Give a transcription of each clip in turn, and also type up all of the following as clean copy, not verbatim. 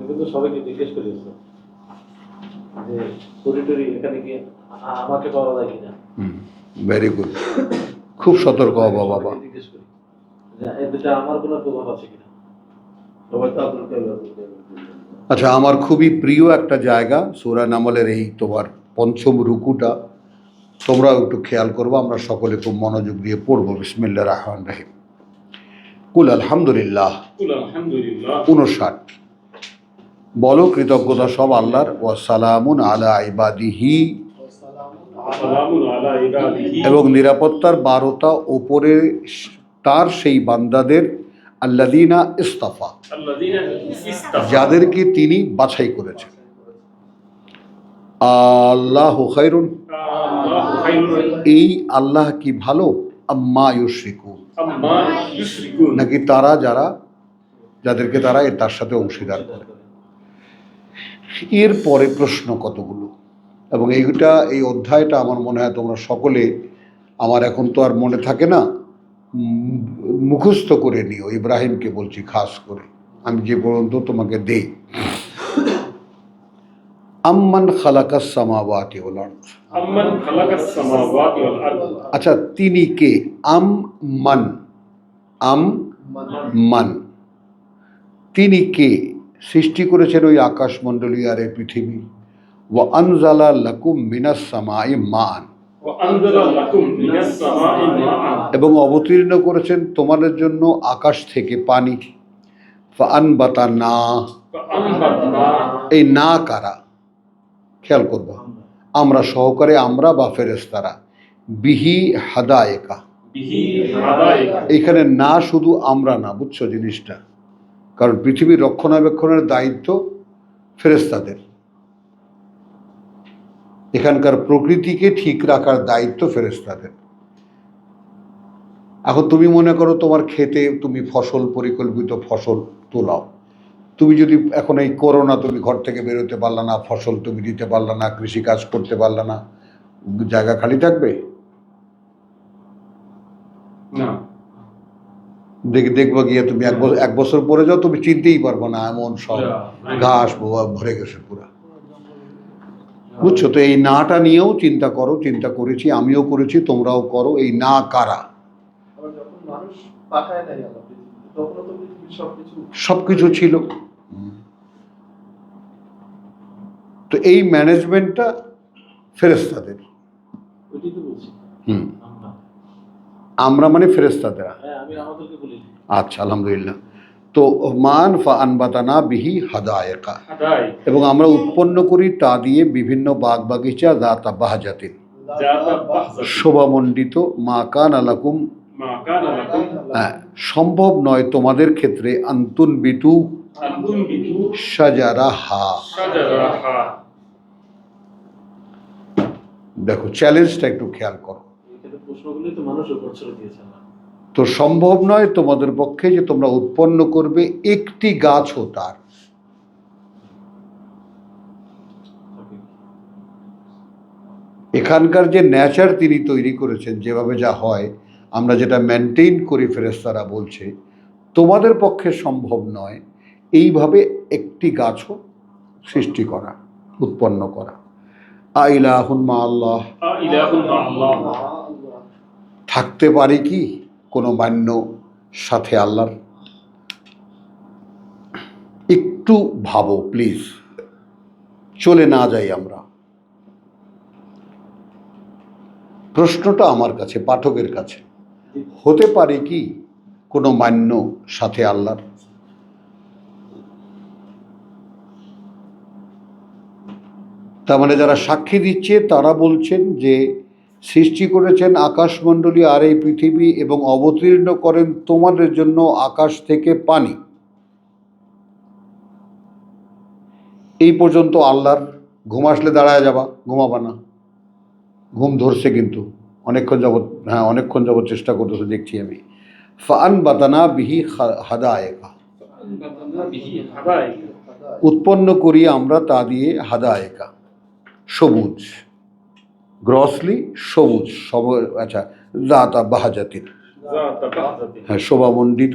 কিন্তু সবাইকে জিজ্ঞেস করি যে করিডোরি এখানে কি আমাকে পাওয়া যায় কিনা। ভেরি গুড, খুব সতর্ক হবো বাবা। জিজ্ঞেস করি যে এতে আমার কোনো প্রভাব আছে কিনা। আচ্ছা, আমার খুবই প্রিয় একটা জায়গা সূরা নামলের এই তোমার পঞ্চম রুকুটা তোমরাও একটু খেয়াল করবো, আমরা সকলে খুব মনোযোগ দিয়ে পড়বো। বিসমিল্লাহির রহমানির রহিম। কুল আলহামদুলিল্লাহ। 59। বলো কৃতজ্ঞতা সব আল্লাহর। ওয়া সালামুন আলা ইবাদিহি, এবং নিরাপত্তার বারতা ওপরে তার সেই বান্দাদের, আল্লাযীনা ইসতাফা, যাদেরকে তিনি বাছাই করেছেন। আল্লাহু খায়রুন, এই আল্লাহ কি ভালো, আম্মা ইউশরিকুন, নাকি তারা যাদেরকে তারা তার সাথে অংশীদার করে। এর পরে প্রশ্ন কতগুলো, এবং এই অধ্যায়টা আমার মনে হয় তোমরা সকলে, আমার এখন তো আর মনে থাকে না, মুখস্থ করে নিও। ইব্রাহিমকে বলছি খাস করে, আমি যে পর্যন্ত তোমাকে দেই। আম্মান খালাকাস সামাওয়াতি ওয়াল আরদ, আচ্ছা তিনি কে? মান, তিনি কে? সৃষ্টি করেছেন ওই আকাশমণ্ডলী আর এই পৃথিবী। ওয়া আনজালা লাকুম মিনাস সামাই মান, এবং অবতীর্ণ করেছেন তোমাদের জন্য আকাশ থেকে পানি। ফাআনবাতানা, এই না কারা? খেয়াল করবো, আমরা সহকারে, আমরা বা ফেরেশতারা। বিহি হাদায়েকা, এখানে না শুধু আমরা না, বুঝছো জিনিসটা, কারণ পৃথিবীর রক্ষণাবেক্ষণের দায়িত্ব ফেরেশতাদের, এখানকার প্রকৃতিকে ঠিক রাখার দায়িত্ব ফেরেশতাদের। এখন তুমি মনে করো তোমার ক্ষেতে তুমি পরিকল্পিত ফসল তোলাও, তুমি যদি এখন এই করোনা, তুমি ঘর থেকে বেরোতে পারলা না, ফসল তুমি দিতে পারলা না, কৃষিকাজ করতে পারলা না, জায়গা খালি থাকবে? না। দেখবো গিয়ে তুমি এক বছর পরে যাও, তুমি চিনতেই পারবো না, এমন সব ঘাস ভরে গেছে পুরা। বুঝছো তো? এই নাটা নিয়েও চিন্তা করো, চিন্তা করেছি, আমিও করেছি, তোমরাও করো। এই না কারা? সবকিছু ছিল। তো এই ম্যানেজমেন্টটা ফেরেশতাদের। আমরা মানে ফেরেশতাদের। আচ্ছা, আলহামদুলিল্লাহ। তো মান ফাআনবাতানা বিহি হাদায়েকা, এবং আমরা উৎপন্ন করি তা দিয়ে বিভিন্ন বাগ বাগিচা, যাতা বাহজাতিন, শোভামণ্ডিত। মা কানা লাকুম, হ্যাঁ, সম্ভব নয় তোমাদের ক্ষেত্রে, আনতুন বিতু শাজারাহা। দেখো চ্যালেঞ্জটা একটু খেয়াল করো। তো সম্ভব নয় তোমাদের পক্ষে যে তোমরা উৎপন্ন করবে একটি গাছও তার। এখানকার যে নেচার তিনি তৈরি করেছেন, যেভাবে যা হয়, আমরা যেটা মেনটেন করি, ফেরেশতারা বলছে তোমাদের পক্ষে সম্ভব নয় এইভাবে একটি গাছও সৃষ্টি করা, উৎপন্ন করা। আইলাহুন মা আল্লাহ, থাকতে পারে কি কোনো মান্য সাথে আল্লাহর? একটু ভাবো প্লিজ, চলে না যাই আমরা। প্রশ্নটা আমার কাছে, পাঠকের কাছে, হতে পারে কি কোনো মান্য সাথে আল্লাহর? তার মানে যারা সাক্ষী দিচ্ছে তারা বলছেন যে সৃষ্টি করেছেন আকাশমণ্ডলী আর এই পৃথিবী, এবং অবতীর্ণ করেন তোমাদের জন্য আকাশ থেকে পানি। এই পর্যন্ত আল্লাহর। ঘুম আসলে দাঁড়ায় যাবা, ঘুমাবা না। ঘুম ধরছে কিন্তু অনেকক্ষণ যাবত চেষ্টা করতেছে, দেখছি আমি। ফাআনবাতানা বিহি হাদায়েকা, উৎপন্ন করি আমরা তা দিয়ে, হাদায়েকা সবুজ, গ্রসলি সবুজ, আচ্ছা, যাতা বাহজাতিন, হ্যাঁ, শোভামণ্ডিত।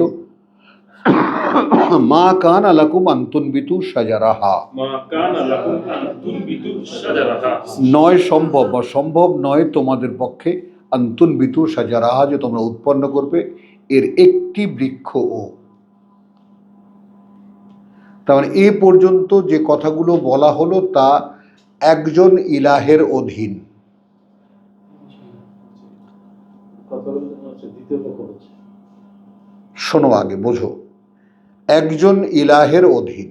মা কানা লাকুম আন তুনবিতু শাজারাহা, মা কানা লাকুম আন তুনবিতু শাজারাহা, নয় সম্ভব বা সম্ভব নয় তোমাদের পক্ষে আন তুনবিতু শাজারাহা, যে তোমরা উৎপন্ন করবে এর একটি বৃক্ষও। তার মানে এ পর্যন্ত যে কথাগুলো বলা হলো তা একজন ইলাহের অধীন। কথাগুলো মনে হচ্ছে দ্বিতীয় পক্ষ হচ্ছে। শোনো, আগে বোঝো, একজন ইলাহের অধীন।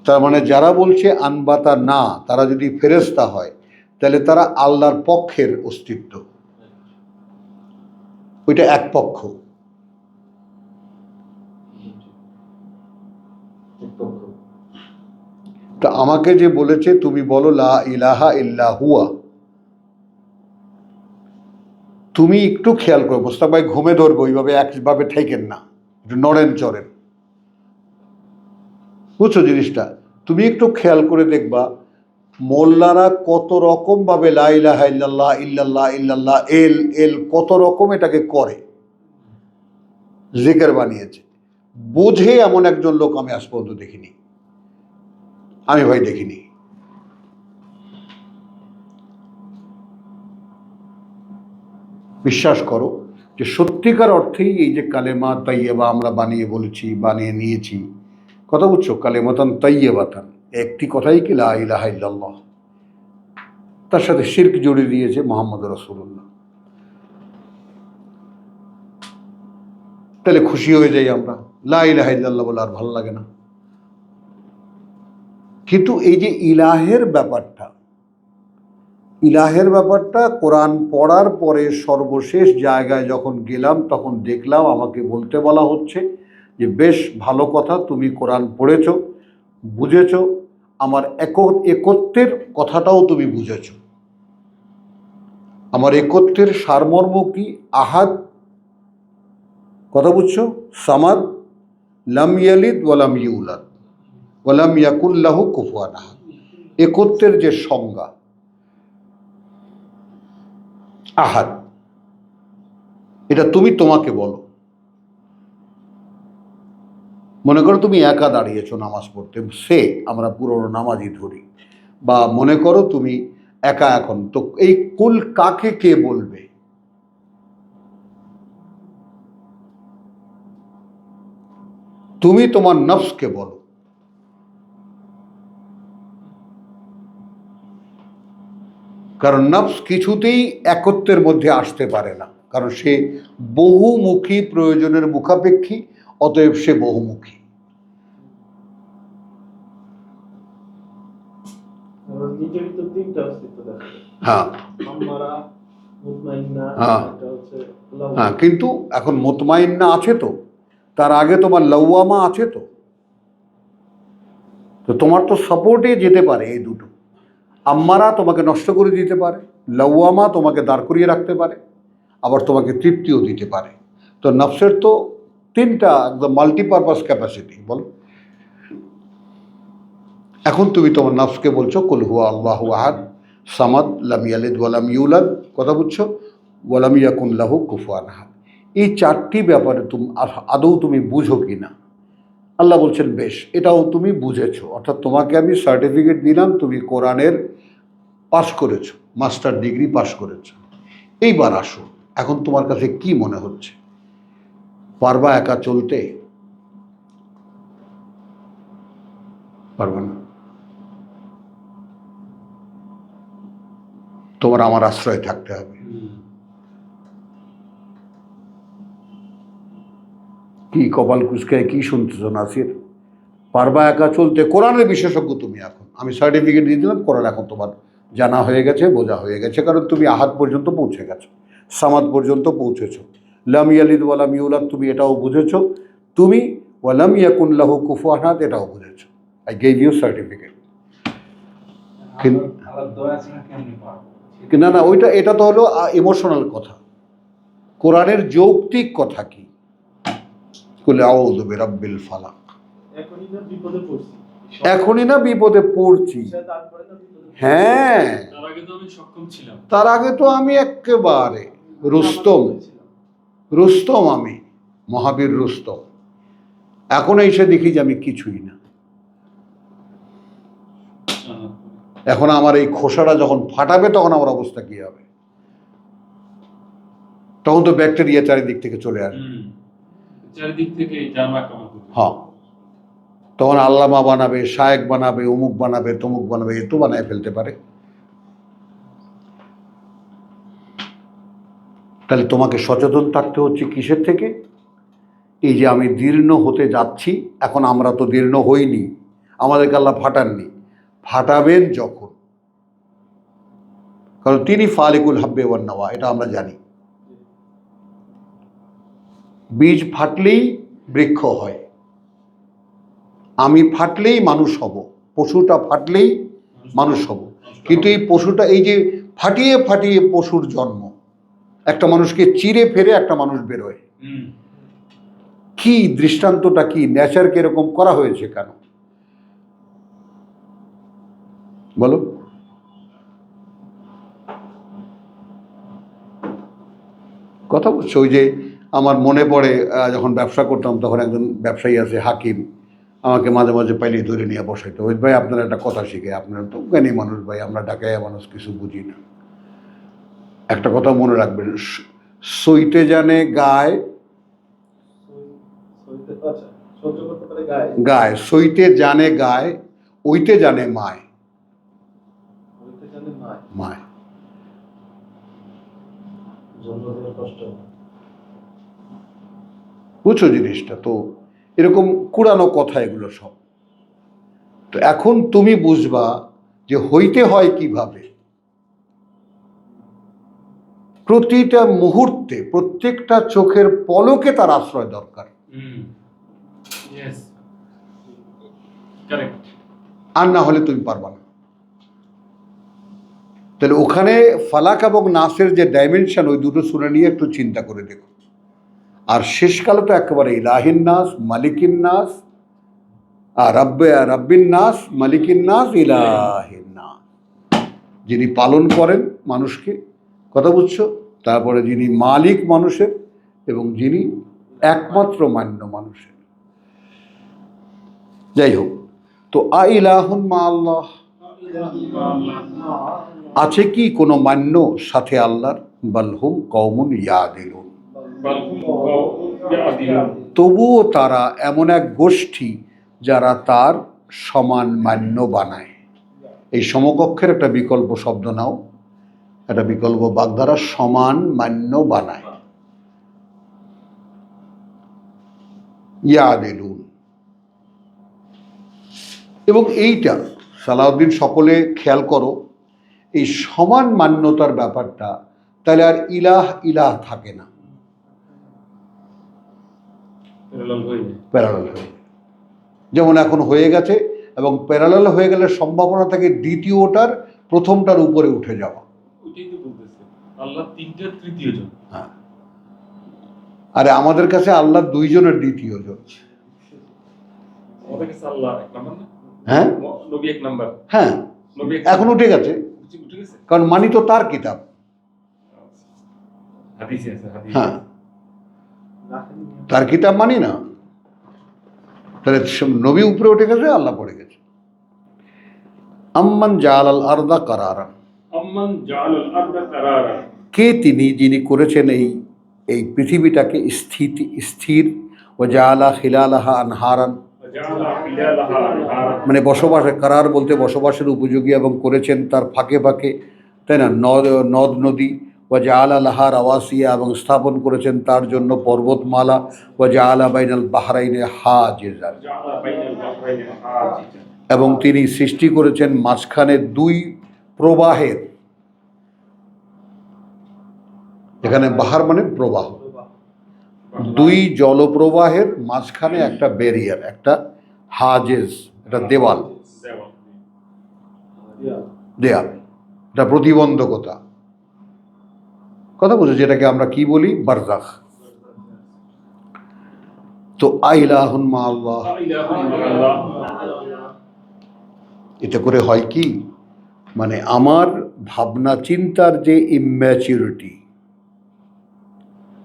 তার মানে যারা বলছে আনবাতা না, তারা যদি ফেরেশতা হয় তাহলে তারা আল্লাহর পক্ষের অস্তিত্ব, ওইটা এক পক্ষ। এক পক্ষ। তা আমাকে যে বলেছে তুমি বলো লা ইলাহা ইল্লা হুয়া, তুমি একটু খেয়াল করো, মোস্তাক ভাই ঘুমে ধরবো ওইভাবে একভাবে ঠেকেন না, একটু নড়েন চড়েন, বুঝছো জিনিসটা? তুমি একটু খেয়াল করে দেখবা মোল্লারা কত রকম ভাবে লা ইলাহা ইল্লাল্লাহ ইল্লাল্লাহ ইল্লাল্লাহ এল এল কত রকম এটাকে করে, জিকির বানিয়েছে। বোঝে এমন একজন লোক আমি আজ পর্যন্ত দেখিনি, আমি ভাই দেখিনি। বিশ্বাস করো যে সত্যিকার অর্থেই এই যে কালেমা তাইয়েবা আমরা বানিয়ে বলেছি, বানিয়ে নিয়েছি, কথা বুঝছো, কালেমাতান তাইয়েবাতান, একটি কথাই কি লা ইলাহা ইল্লাল্লাহ, তার সাথে শিরক জড়িয়ে দিয়েছে মুহাম্মদ রাসূলুল্লাহ। তাহলে খুশি হয়ে যাই আমরা, লা ইলাহা ইল্লাল্লাহ বলে আর ভালো লাগে না। কিন্তু এই যে ইলাহের ব্যাপারটা, ইলাহের ব্যাপারটা কোরআন পড়ার পরে সর্বশেষ জায়গায় যখন গেলাম তখন দেখলাম আমাকে বলতে বলা হচ্ছে যে বেশ ভালো কথা, তুমি কোরআন পড়েছ, বুঝেছ, আমার একত্বের কথাটাও তুমি বুঝেছ। আমার একত্বের সারমর্ম কি? আহাদ, কথা বুঝছো, সামাদ, লাম ইয়ালিদ ওয়ালাম ইউলাদ ওয়ালাম ইয়াকুল লাহু কুফুয়ান আহাদ, একত্বের যে সংজ্ঞা, আহাদ, এটা তুমি তোমাকে বলো। মনে করো তুমি একা দাঁড়িয়েছো নামাজ পড়তে, সে আমরা পুরনো নামাজি ধরি, বা মনে করো তুমি একা, এখন তো এই কুল কাকে কে বলবে? তুমি তোমার নফসকে বলো, কারণ নফস কিছুতেই একত্বের মধ্যে আসতে পারে না, কারণ সে বহুমুখী প্রয়োজনের মুখাপেক্ষী, অতএব সে বহুমুখী। নিজেরই তো তিনটা অস্তিত্ব দেখা যায়। হ্যাঁ আম্মারা, মুতমাইন্না, হ্যাঁ এটা হচ্ছে লাওয়ামা। হ্যাঁ, কিন্তু এখন মুতমাইন্না আছে, তো তার আগে তোমার লাওয়ামা আছে, তো তো তোমার তো সাপোর্টে যেতে পারে এই দুটো। আম্মারা তোমাকে নষ্ট করে দিতে পারে, লাওয়ামা তোমাকে দাঁড় করিয়ে রাখতে পারে, আবার তোমাকে তৃপ্তিও দিতে পারে। তো নফসের তো তিনটা একদম মাল্টিপারপাস ক্যাপাসিটি, বলো। এখন তুমি তোমার নফসকে বলছো কুল হুয়া আল্লাহু আহাদ সামাদ লাম ইয়ালিদ ওয়ালাম ইউলাদ, কথা বুঝছো, ওয়ালাম ইয়াকুন লাহু কুফুয়ান আহাদ। এই চারটি ব্যাপারে তুমি আদৌ তুমি বুঝো কি না? আল্লাহ বলছেন বেশ, এটাও তুমি বুঝেছো, অর্থাৎ তোমাকে আমি সার্টিফিকেট দিলাম, তুমি কোরআনের পাশ করেছো, মাস্টার ডিগ্রি পাশ করেছো। এইবার আসো, এখন তোমার কাছে কি মনে হচ্ছে? পারবা একা চলতে? পারবে না। তোমার আমার আশ্রয় থাকতে হবে। কি কপাল কুচকায় কি শুনতেছো নাসির? পারবা একা চলতে? কোরআনের বিশেষজ্ঞ তুমি এখন, আমি সার্টিফিকেট দিয়ে দিলাম, কোরআন এখন তোমার জানা হয়ে গেছে, বোঝা হয়ে গেছে, কারণ তুমি আহাদ পর্যন্ত পৌঁছে গেছো, সামাদ পর্যন্ত পৌঁছেছো, লাম ইয়ালিদ ওয়ালাম ইউলাদ তুমি এটাও বুঝেছো, তুমি ওয়ালাম ইয়াকুন লাহু কুফুয়ান আহাদ এটাও বুঝেছো। I gave you certificate. না না, ওইটা এটা তো হলো ইমোশনাল কথা। কোরআনের যৌক্তিক কথা কি? কুল আউযু বিরাব্বিল ফালাক, এখনই না বিপদে পড়ছি। এখনই না বিপদে পড়ছি, তারপরে না বিপদে পড়ছি। হ্যাঁ, তার আগে তো আমি সক্ষম ছিলাম। তার আগে তো আমি একেবারে রুস্তম, রুস্তম আমি। মহাবীর রুস্তম। এখন এসে দেখি যে আমি কিছুই না। এখন আমার এই খোসাটা যখন ফাটাবে তখন আমার অবস্থা কি হবে? তখন তো ব্যাকটেরিয়া চারিদিক থেকে চলে আসবে। চারিদিক থেকে জামা কাপড় করবে। হ্যাঁ, তখন আল্লামা বানাবে, শায়েক বানাবে, অমুক বানাবে, তমুক বানাবে, এ তো বানায় ফেলতে পারে। তাহলে তোমাকে সচেতন থাকতে হচ্ছে কিসের থেকে? এই যে আমি দীর্ণ হতে যাচ্ছি, এখন আমরা তো দীর্ণ হইনি, আমাদেরকে আল্লাহ ফাটাননি, ফাটাবেন যখন, কারণ তিনি ফালিকুল হাব্বে ওয়ান নাওয়া, এটা আমরা জানি। বীজ ফাটলেই বৃক্ষ হয়, আমি ফাটলেই মানুষ হব, পশুটা ফাটলেই মানুষ হব। কিন্তু এই পশুটা, এই যে ফাটিয়ে ফাটিয়ে পশুর জন্ম, একটা মানুষকে চিরে ফেরে একটা মানুষ বেরোয়, কি দৃষ্টান্তটা কি? নেচারকে এরকম করা হয়েছে কেন বলো? কথা বলছো? ওই যে আমার মনে পড়ে, যখন ব্যবসা করতাম তখন একজন ব্যবসায়ী আছে হাকিম, আমাকে মাঝে মাঝে পাইলেই ধরে নিয়ে বসাইতো, ওই ভাই আপনারা একটা কথা শিখে, আপনারা তো জ্ঞানী মানুষ ভাই, আমরা ঢাকাইয়া মানুষ কিছু বুঝি না। একটা কথা মনে রাখবেন, সইতে জানে গায়, গায় সইতে জানে গায়, ওইতে জানে মায়, মায়। বুঝছো জিনিসটা? তো এরকম কুড়ানো কথা এগুলো সব। তো এখন তুমি বুঝবা যে হইতে হয় কিভাবে। প্রতিটা মুহূর্তে, প্রত্যেকটা চোখের পলকে তার আশ্রয় দরকার, আর না হলে তুমি পারবা না। তাহলে ওখানে ফালাক এবং নাসের যে ডাইমেনশন, ওই দুটো সূরা নিয়ে একটু চিন্তা করে দেখো। আর শেষকালে তো একেবারে ইলাহিন নাস, মালিকিন নাস, আর রাব্বিন নাস, মালিকিন নাস, ইলাহিন নাস, যিনি পালন করেন মানুষকে, কথা বুঝছো? তারপরে যিনি মালিক মানুষের এবং যিনি একমাত্র মান্য মানুষের। যাই হোক, তো আইলাহুন মা আল্লাহ, আছে কি কোনো মান্য সাথে আল্লাহর? বালহুম কওমুন ইয়াদিলুন, তবুও তারা এমন এক গোষ্ঠী যারা তার সমান মান্য বানায়। এই সমকক্ষের একটা বিকল্প শব্দ নাও, একটা বিকল্প বাগধারা, সমান মান্য বানায়, ইয়াদিলুন। এবং এইটা সালাউদ্দিন, সকলে খেয়াল করো, এই সমান মান্যতার ব্যাপারটা, তাহলে আর ইলাহ ইলাহ থাকে না, প্যারালাল হয়ে, যেমন এখন হয়ে গেছে। এবং প্যারালাল হয়ে গেলে সম্ভাবনা থাকে দ্বিতীয়টার প্রথমটার উপরে উঠে যাওয়া। হ্যাঁ, আরে আমাদের কাছে আল্লাহ দুইজনের দ্বিতীয় জন। হ্যাঁ হ্যাঁ, এখন উঠে গেছে, কারণ মানি তো তার কিতাব। হ্যাঁ, তার কিতাব মানি না, তাহলে নবী উপরে উঠে গেছে, আল্লাহ পড়ে গেছে। আম্মান জাআলাল আরদা কারারান, কে তিনি যিনি করেছেন এই পৃথিবীটাকে স্থির। ও জাআলা খিলালাহা আনহারান, মানে বসবাসের, কারার বলতে বসবাসের উপযোগী, এবং করেছেন তার ফাঁকে ফাঁকে, তাই না, নদ নদী। ও জাআলা লাহা রাওয়াসিয়া, এবং স্থাপন করেছেন তার জন্য পর্বতমালা। ও জাআলা বাইনাল বাহরাইনে হাজিজান, এবং তিনি সৃষ্টি করেছেন মাঝখানে দুই প্রবাহের, এখানে বাহার মানে প্রবাহ, দুই জলপ্রবাহের মাঝখানে একটা ব্যারিয়ার, একটা হাজেজ, একটা দেওয়াল, দেয়াল, এটা প্রতিবন্ধকতা, কথা বুঝো, যেটাকে আমরা কি বলি, বারজাখ। তো আইলাহুন মা আল্লাহ, এতে করে হয় কি, মানে আমার ভাবনা চিন্তার যে ইম্যাচিউরিটি,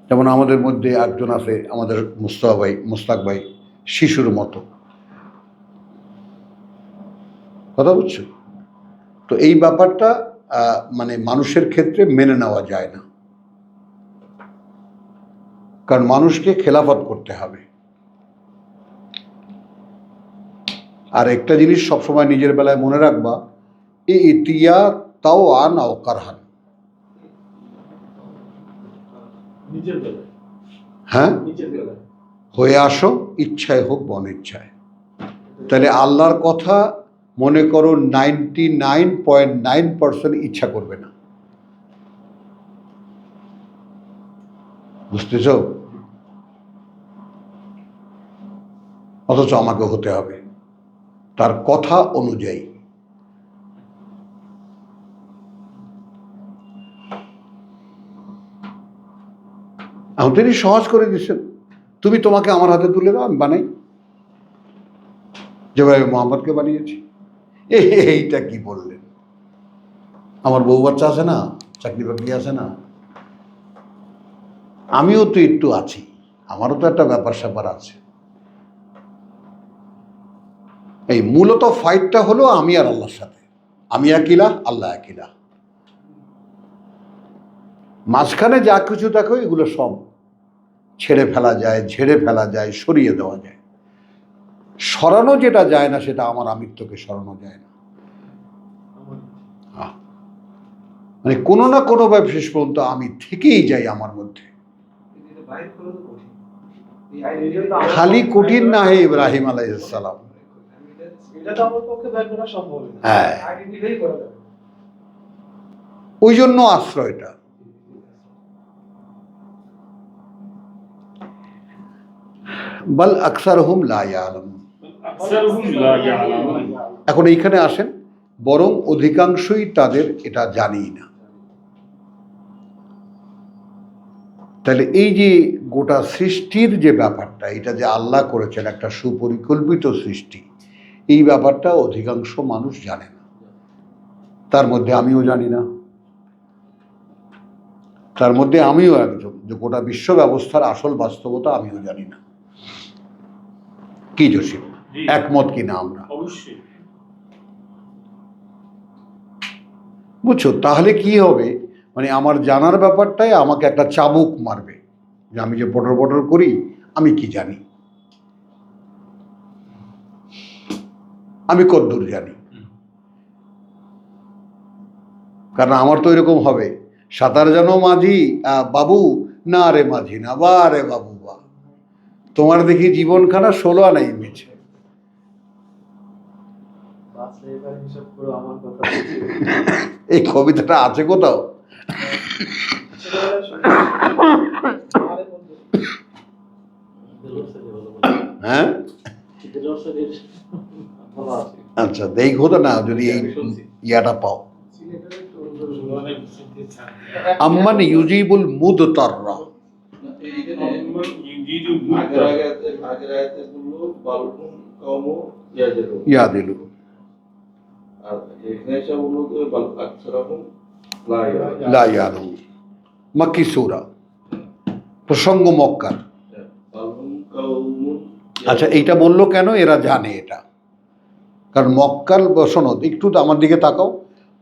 যেমন আমাদের মধ্যে একজন আছে আমাদের মুস্তাক ভাই শিশুর মতো, কথা বুঝছো? তো এই ব্যাপারটা মানে মানুষের ক্ষেত্রে মেনে নেওয়া যায় না, কারণ মানুষকে খেলাফত করতে হবে। আর একটা জিনিস সবসময় নিজের বেলায় মনে রাখবা, এই ইতিয়া তাও আন কারহান, নিজের বেলায়, হ্যাঁ, নিজের বেলায় হয়ে আসো, ইচ্ছায় হোক বা অনিচ্ছায়। তাহলে আল্লাহর কথা মনে করো 99.9% ইচ্ছা করবে না, বুঝতেছ? অথচ আমাকে হতে হবে তার কথা অনুযায়ী। এখন তিনি সহজ করে দিচ্ছেন, তুমি তোমাকে আমার হাতে তুলে দাও, আমি বানাই, যেভাবে মোহাম্মদকে বানিয়েছি। এইটা কি বললেন? আমার বউ বাচ্চা আছে না, চাকরি বাকরি আছে না, আমিও তো একটু আছি, আমারও তো একটা ব্যাপার স্যাপার আছে। এই মূলত ফাইটটা হলো আমি আর আল্লাহর সাথে, আমি একিলা, আল্লাহ একিলা। মাঝখানে যা কিছু দেখো এগুলো সব ছেড়ে ফেলা যায়, ঝেড়ে ফেলা যায়, সরিয়ে দেওয়া যায়। সরানো যেটা যায় না সেটা আমার আমিত্বকে সরানো যায় না। মানে কোনো না কোনো ভাবে শেষ পর্যন্ত আমি থেকেই যাই আমার মধ্যে। খালি কঠিন না হে ইব্রাহিম আলাইহিস সালাম, হ্যাঁ, ওই জন্য আশ্রয়টা। বাল আকসারহুম লা ইয়ালামুন। আকসারুহুম লা ইয়ালামুন। এখন এইখানে আসেন, বরং অধিকাংশই তাদের এটা জানেই না। তাহলে এই যে গোটা সৃষ্টির যে ব্যাপারটা, এটা যে আল্লাহ করেছেন একটা সুপরিকল্পিত সৃষ্টি, এই ব্যাপারটা অধিকাংশ মানুষ জানে না। তার মধ্যে আমিও জানি না, তার মধ্যে আমিও একজন, যে গোটা বিশ্ব ব্যবস্থার আসল বাস্তবতা আমিও জানি না। কি জসিম, একমত কিনা আমরা? অবশ্যই। বুঝছো? তাহলে কি হবে, মানে আমার জানার ব্যাপারটাই আমাকে একটা চাবুক মারবে, যে আমি যে পটর পটর করি আমি কি জানি, আমি কদ্দূর জানি। কারণ আমার তো এরকম হবে, সাঁতার জানো মাঝি বাবু, না রে মাঝি না, বা রে বাবু বা, তোমার দেখি জীবনখানা 16 আনাই মিছে। এই কবিতাটা আছে কোথাও? হ্যাঁ, আচ্ছা দেখো তো না, যদি এই ইয়াটা পাও। আম্মান ইউজিবুল মুদতাররা, ইয়াদিলু, লা ইয়ালামুন। মাক্কি সূরা, প্রসঙ্গ মক্কার। আচ্ছা এইটা বললো কেন? এরা জানে এটা, কারণ মক্কাল, শোনো একটু আমার দিকে তাকাও,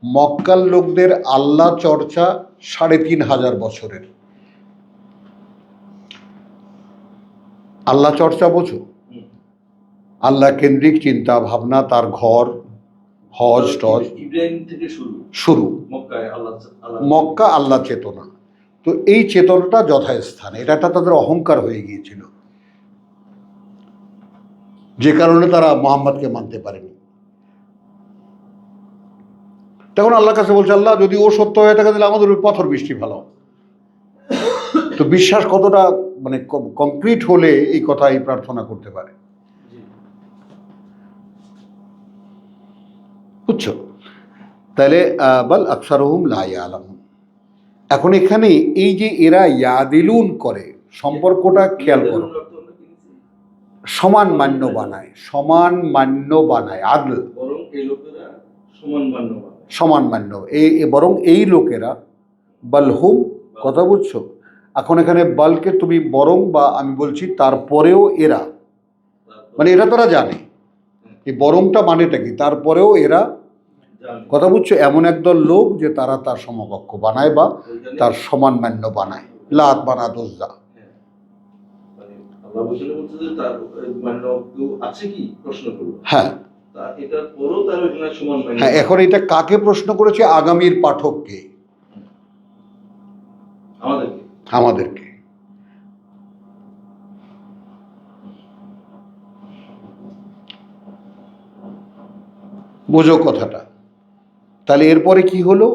মক্কাল লোকদের আল্লাহ চর্চা 3500 বছরের। আল্লাহ চর্চা বোঝো, আল্লাহ কেন্দ্রিক চিন্তা ভাবনা, তার ঘর, হজ টজ, ইব্রাহিম থেকে শুরু, মক্কা আল্লাহ চেতনা। তো এই চেতনাটা যথাস্থানে, এটা একটা তাদের অহংকার হয়ে গিয়েছিল, যে কারণে তারা মোহাম্মদকে মানতে পারেনি। তখন আল্লাহর কাছে বলছে, আল্লাহ যদি ও সত্য হয়ে থাকে তাহলে আমাদের পাথর বৃষ্টি ভালো। তো বিশ্বাস কতটা মানে কংক্রিট হলে এই কথা এই প্রার্থনা করতে পারে, বুঝছো? তাহলে বাল আকসারহুম লা ইয়ালামুন। এখন এখানে এই যে এরা ইয়াদিলুন করে, সম্পর্কটা খেয়াল করো, সমান মান্য বানায়, সমান মান্য বানায়, আদল, বরং এই লোকেরা সমান মান্য সমান মান্য, বরং এই লোকেরা, বালহুম, কথা বুঝছো, এখন এখানে বালকে তুমি বরং বা আমি বলছি তারপরেও এরা, মানে এটা তারা জানে এই বরংটা মানেটা কি, তারপরেও এরা কথা বুঝছো, এমন একদল লোক যে তারা তার সমকক্ষ বানায় বা তার সমান মান্য বানায়, লাত বানা দোজা। মানে আল্লাহ বলছে যে তার মান্য কেউ আছে কি প্রশ্ন করলো, হ্যাঁ তা এটার পরও তার ওইখানে সমান মান্য। হ্যাঁ, এখন এটা কাকে প্রশ্ন করেছে? আগামীর পাঠককে, আমাদেরকে। আমাদেরকে। বোঝো কথাটা। তাহলে এরপরে কি হলো?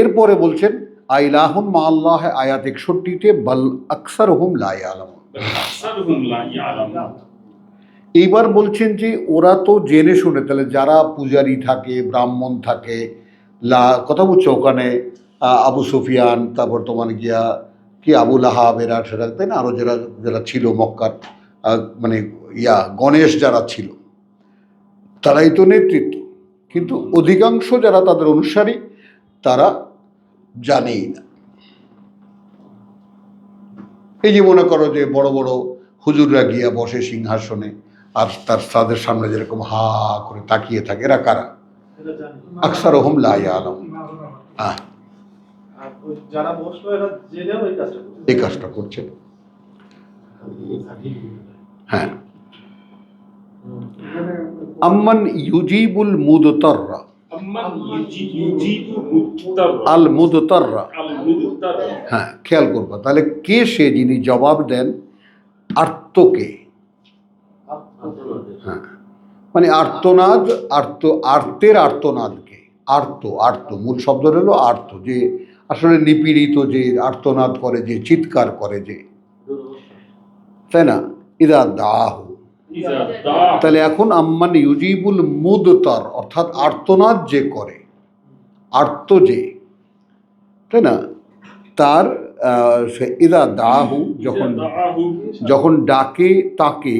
এরপরে বলছেন আইলাহুম মা আল্লাহ, আয়াত 61-তে, বাল আকসারহুম লা ইয়ালামুন। আকসারুহুম লা ইয়ালামুন। এইবার বলছেন যে ওরা তো জেনে শুনে, তাহলে যারা পূজারি থাকে, ব্রাহ্মণ থাকে, কথা বুঝছো, ওখানে আবু সুফিয়ান, তারপর তোমার গিয়া কি আবু লাহাব, এরা সেরা, তাই না, আরও যারা যারা ছিল মক্কার, মানে গণেশ যারা ছিল, তারাই তো নেতৃত্ব। কিন্তু অধিকাংশ যারা তাদের অনুসারী তারা জানেই না। এই যে মনে করো যে বড় বড় হুজুররা গিয়া বসে সিংহাসনে, আর তাদের সামনে যেরকম হা করে তাকিয়ে থাকে, এরা কারা? আকসারহুম লা ইয়ালামুন। হ্যাঁ, আর ওই যারা বসলো এরা জেনেও এই কাজটা করছে। এই কাজটা করছে। হ্যাঁ, আম্মান ইউজিবুল মুদতাররা, আম্মান ইউজিবু মুদতাররা, আল মুদতাররা। আল মুদতাররা। হ্যাঁ, খেয়াল করবা তাহলে, কে সে যিনি জবাব দেন আর্তকে। হ্যাঁ, মানে আর্তনাদ, আর্তের আর্তনাদকে। আর্ত মূল শব্দ হলো আর্ত, যে আসলে নিপীড়িত, যে আর্তনাদ করে, যে চিৎকার করে, যে, তাই না? ইদা দাহু। ইযা দাআ। তাহলে এখন আম্মান ইউজিবুল মুদতার, অর্থাৎ আর্তনাদ যে করে, আর্ত যে, তাই না, তার সে ইদা দাহু, ইযা দাআহু যখন ডাকে তাকে,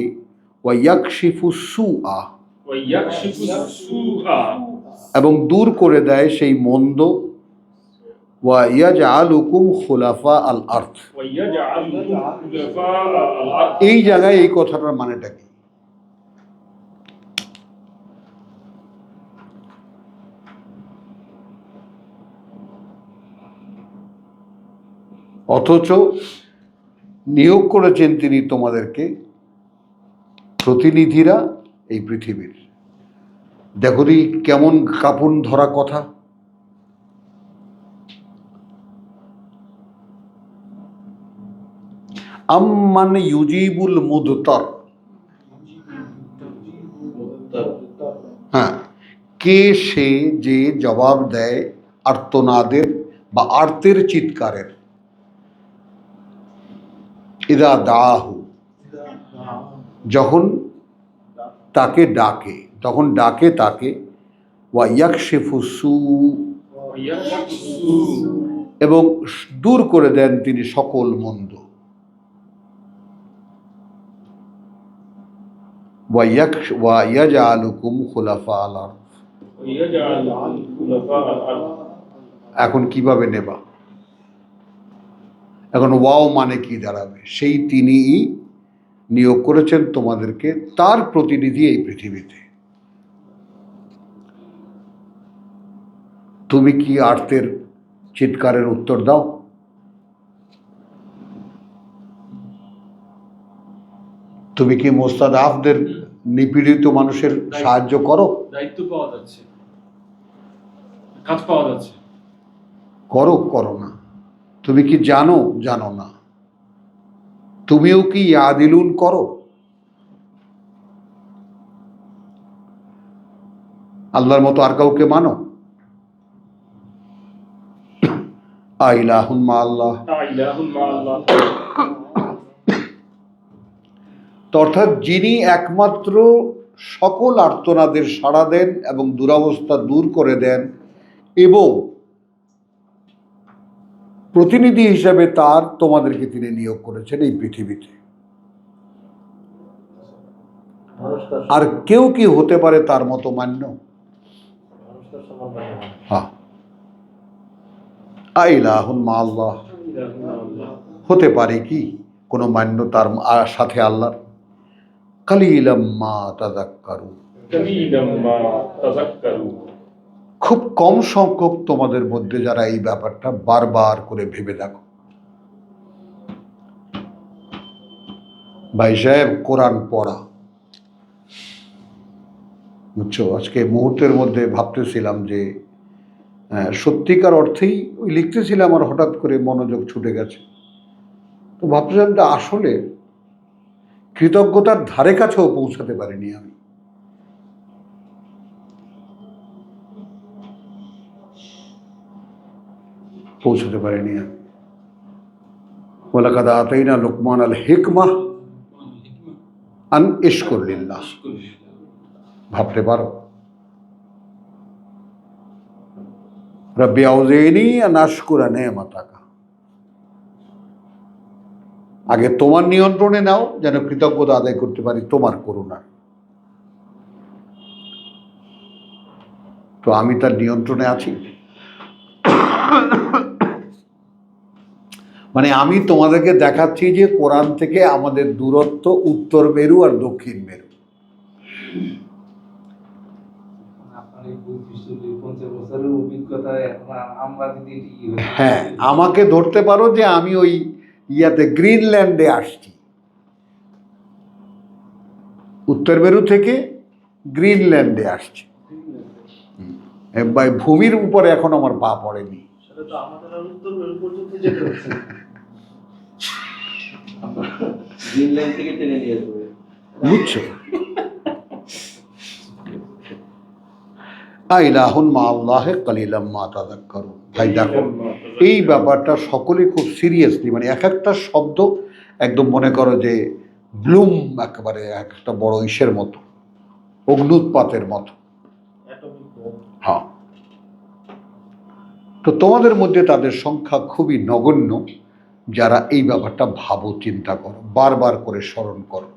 ওয়া ইয়াকশিফু সুআ, ওয়া ইয়াকশিফু সুআ, এবং দূর করে দেয় সেই মন্দ, ওয়া ইয়াজআলুকুম খুলাফা আল আরদ। ওয়া ইয়াজআলুকুম খুলাফা আল আরদ। এই জায়গায় এই কথাটার মানেটা কি? অথচ নিয়োগ করেছেন তিনি তোমাদেরকে প্রতিনিধিরা এই পৃথিবীর। দেখো নি কেমন কাপড় ধরা কথা। আম্মান ইউজিবুল মুদতার, হ্যাঁ, কে সে যে জবাব দেয় আর্তনাদের বা আর্তের চিৎকারের। ইদা দাহু, যখন তাকে ডাকে, তখন ডাকে তাকে, ওয়া ইয়াকশিফু সু, ওয়া ইয়াকশিফু এবং দূর করে দেন তিনি সকল মন্দ। ওয়া ইয়াজআলুকুম খুলাফা আল আরদ। ওয়া ইয়াজআলুকুম খুলাফা আল আরদ। এখন কিভাবে নেবা? এখন ওয়াও মানে কি দাঁড়াবে? সেই তিনিই নিয়োগ করেছেন তোমাদেরকে তার প্রতিনিধি এই পৃথিবীতে। তুমি কি আর্তের চিৎকারের উত্তর দাও? তুমি কি মোস্তাদাফদের, নিপীড়িত মানুষের সাহায্য করো? দায়িত্ব পাওয়া যাচ্ছে, কাজ পাওয়া যাচ্ছে। করো না? তুমি কি জানো না? তুমিও কি ইয়াদিলুন করো? আল্লাহর মতো আর কাউকে মানো? আইলাহুন মা আল্লাহ। ইলাহুন মা আল্লাহ। অর্থাৎ যিনি একমাত্র সকল আর্তনাদের সাড়া দেন এবং দুরবস্থা দূর করে দেন, এবং প্রতিনিধি হিসাবে তার তোমাদেরকে তিনি নিয়োগ করেছেন এই পৃথিবীতে। আর কেউ কি হতে পারে তার মতো মান্য? হ্যাঁ, আইলাহুন মা আল্লাহ। ইলাহুন মা আল্লাহ। হতে পারে কি কোনো মান্যতার সাথে আল্লাহর? কালিলাম মা তাযাক্কারুন, قليلا ما تذكرون। খুব কম সংখ্যক তোমাদের মধ্যে যারা এই ব্যাপারটা বারবার করে ভেবে দেখো। ভাই সাহেব, কোরআন পড়া, বুঝছো, আজকে মুহূর্তের মধ্যে ভাবতেছিলাম যে সত্যিকার অর্থেই ওই লিখতেছিলাম আর হঠাৎ করে মনোযোগ ছুটে গেছে। তো ভাবছিলাম যে আসলে কৃতজ্ঞতার ধারে কাছেও পৌঁছাতে পারিনি আমি। পৌঁছাতে পারিনি আমি। ওয়ালাকাদ আতাইনা লুকমান আল হিকমাহ আন ইশকুর লিল্লাহ। ভাবতে পারো, রব্বি আউযিনি আন আশকুরা নি'মাতাকা। আগে তোমার নিয়ন্ত্রণে নাও, যেন কৃতজ্ঞতা আদায় করতে পারি তোমার করুণা। তো আমি তার নিয়ন্ত্রণে আছি। মানে আমি তোমাদেরকে দেখাচ্ছি যে কোরআন থেকে আমাদের দূরত্ব উত্তর মেরু আর দক্ষিণ মেরু। আপনার এই 50 বছরের অভিজ্ঞতায় এখন আমরা যদি হ্যাঁ, আমাকে ধরতে পারো যে আমি ওই গ্রিনল্যান্ডে আসছি, উত্তর মেরু থেকে গ্রিনল্যান্ডে আসছি। ভূমির উপরে এখন আমার পা পড়েনি। সেটা তো আমাদের আর উত্তর মেরু পর্যন্ত যেতে হচ্ছে। গ্রিনল্যান্ড থেকে টেনে নিয়ে যাবে। বুঝছো? আইলাহুন মা আল্লাহে কালিলাম মা তাযাক্কারুন। ভাই দেখো, এই ব্যাপারটা সকলে খুব সিরিয়াসলি, মানে এক একটা শব্দ একদম মনে করো যে ব্লুম, একেবারে একটা বড় ইসের মতো, অগ্নুৎপাতের মতো। হ্যাঁ, তো তোমাদের মধ্যে তাদের সংখ্যা খুবই নগণ্য যারা এই ব্যাপারটা ভাবো, চিন্তা করো, বারবার করে স্মরণ করো।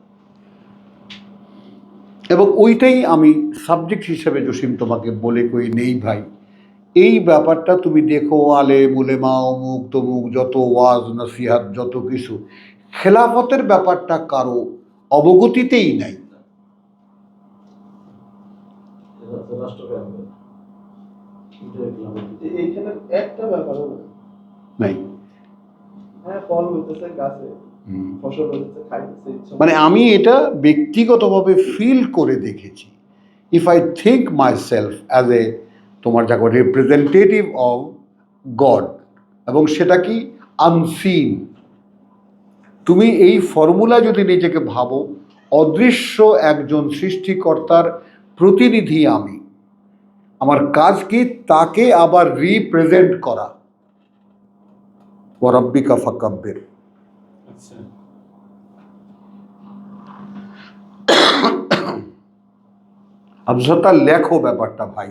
এবং ওইটাই আমি সাবজেক্ট হিসেবে জসিম তোমাকে বলে কই নেই ভাই, এই ব্যাপারটা তুমি দেখো, আলেম উলেমা অমুক তমুক যত ওয়াজ নসিহাত যত কিছু, খেলাফতের ব্যাপারটা কারো অবগতিতেই নাই। এইখানে একটা ব্যাপার হলো নাই। হ্যাঁ, ফল হইতেছে গাছে, ফসল হইতেছে, খাইতেছে ইচ্ছা মানে আমি এটা ব্যক্তিগতভাবে ফিল করে দেখেছি। If I think my self as a তোমার যাকে রিপ্রেজেন্টেটিভ অফ গড, এবং সেটা কি আনসিন। তুমি এই ফর্মুলা যদি নিজেকে ভাবো, অদৃশ্য একজন সৃষ্টিকর্তার প্রতিনিধি আমি, আমার কাজ কি তাকে আবার রিপ্রেজেন্ট করা। ওয়া রাব্বিকা ফাকাব্বির। আচ্ছা, আবসত্তা লেখো ব্যাপারটা ভাই,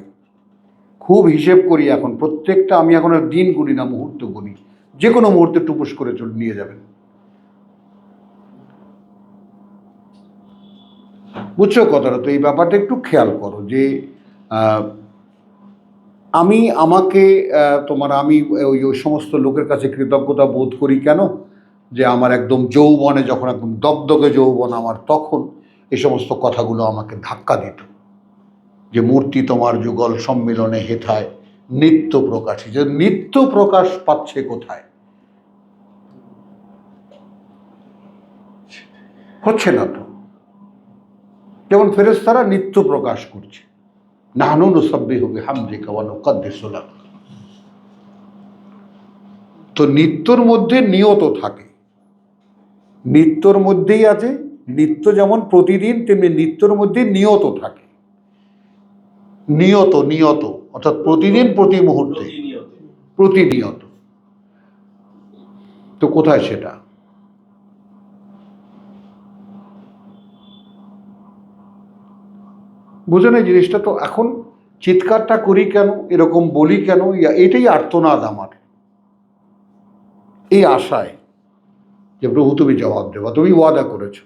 খুব হিসেব করি এখন প্রত্যেকটা। আমি এখন আর দিন গুনি না, মুহূর্ত গুনি। যে কোনো মুহূর্তে টুপুস করে চলে নিয়ে যাবেন। বুঝছো কথাটা? তো এই ব্যাপারটা একটু খেয়াল করো যে আমি আমাকে আমি ওই ওই সমস্ত লোকের কাছে কৃতজ্ঞতা বোধ করি কেন, যে আমার একদম যৌবনে, যখন একদম দগদগে যৌবন আমার, তখন এই সমস্ত কথাগুলো আমাকে ধাক্কা দিত যে মূর্তি তোমার যুগল সম্মিলনে হেথায় নিত্য প্রকাশী। যে নিত্য প্রকাশ পাচ্ছে কোথায়? হচ্ছে না তো। যেমন ফেরেশতারা নিত্য প্রকাশ করছে, নাহনু নুসাব্বিহু বিহামদিকা ওয়া নুকদ্দিসু লাক। তো নিত্যর মধ্যে নিয়ত থাকে, নিত্যর মধ্যেই আছে। নিত্য যেমন প্রতিদিন, তেমনি নিত্যর মধ্যে নিয়ত থাকে। নিয়ত নিয়ত অর্থাৎ প্রতিদিন, প্রতি মুহূর্তে, প্রতিনিয়ত। তো কোথায় সেটা? বুঝে না জিনিসটা। তো এখন চিৎকারটা করি কেন, এরকম বলি কেন, এটাই আর্তনাদ আমার, এই আশায় যে প্রভু তুমি জবাব দেবা, তুমি ওয়াদা করেছো,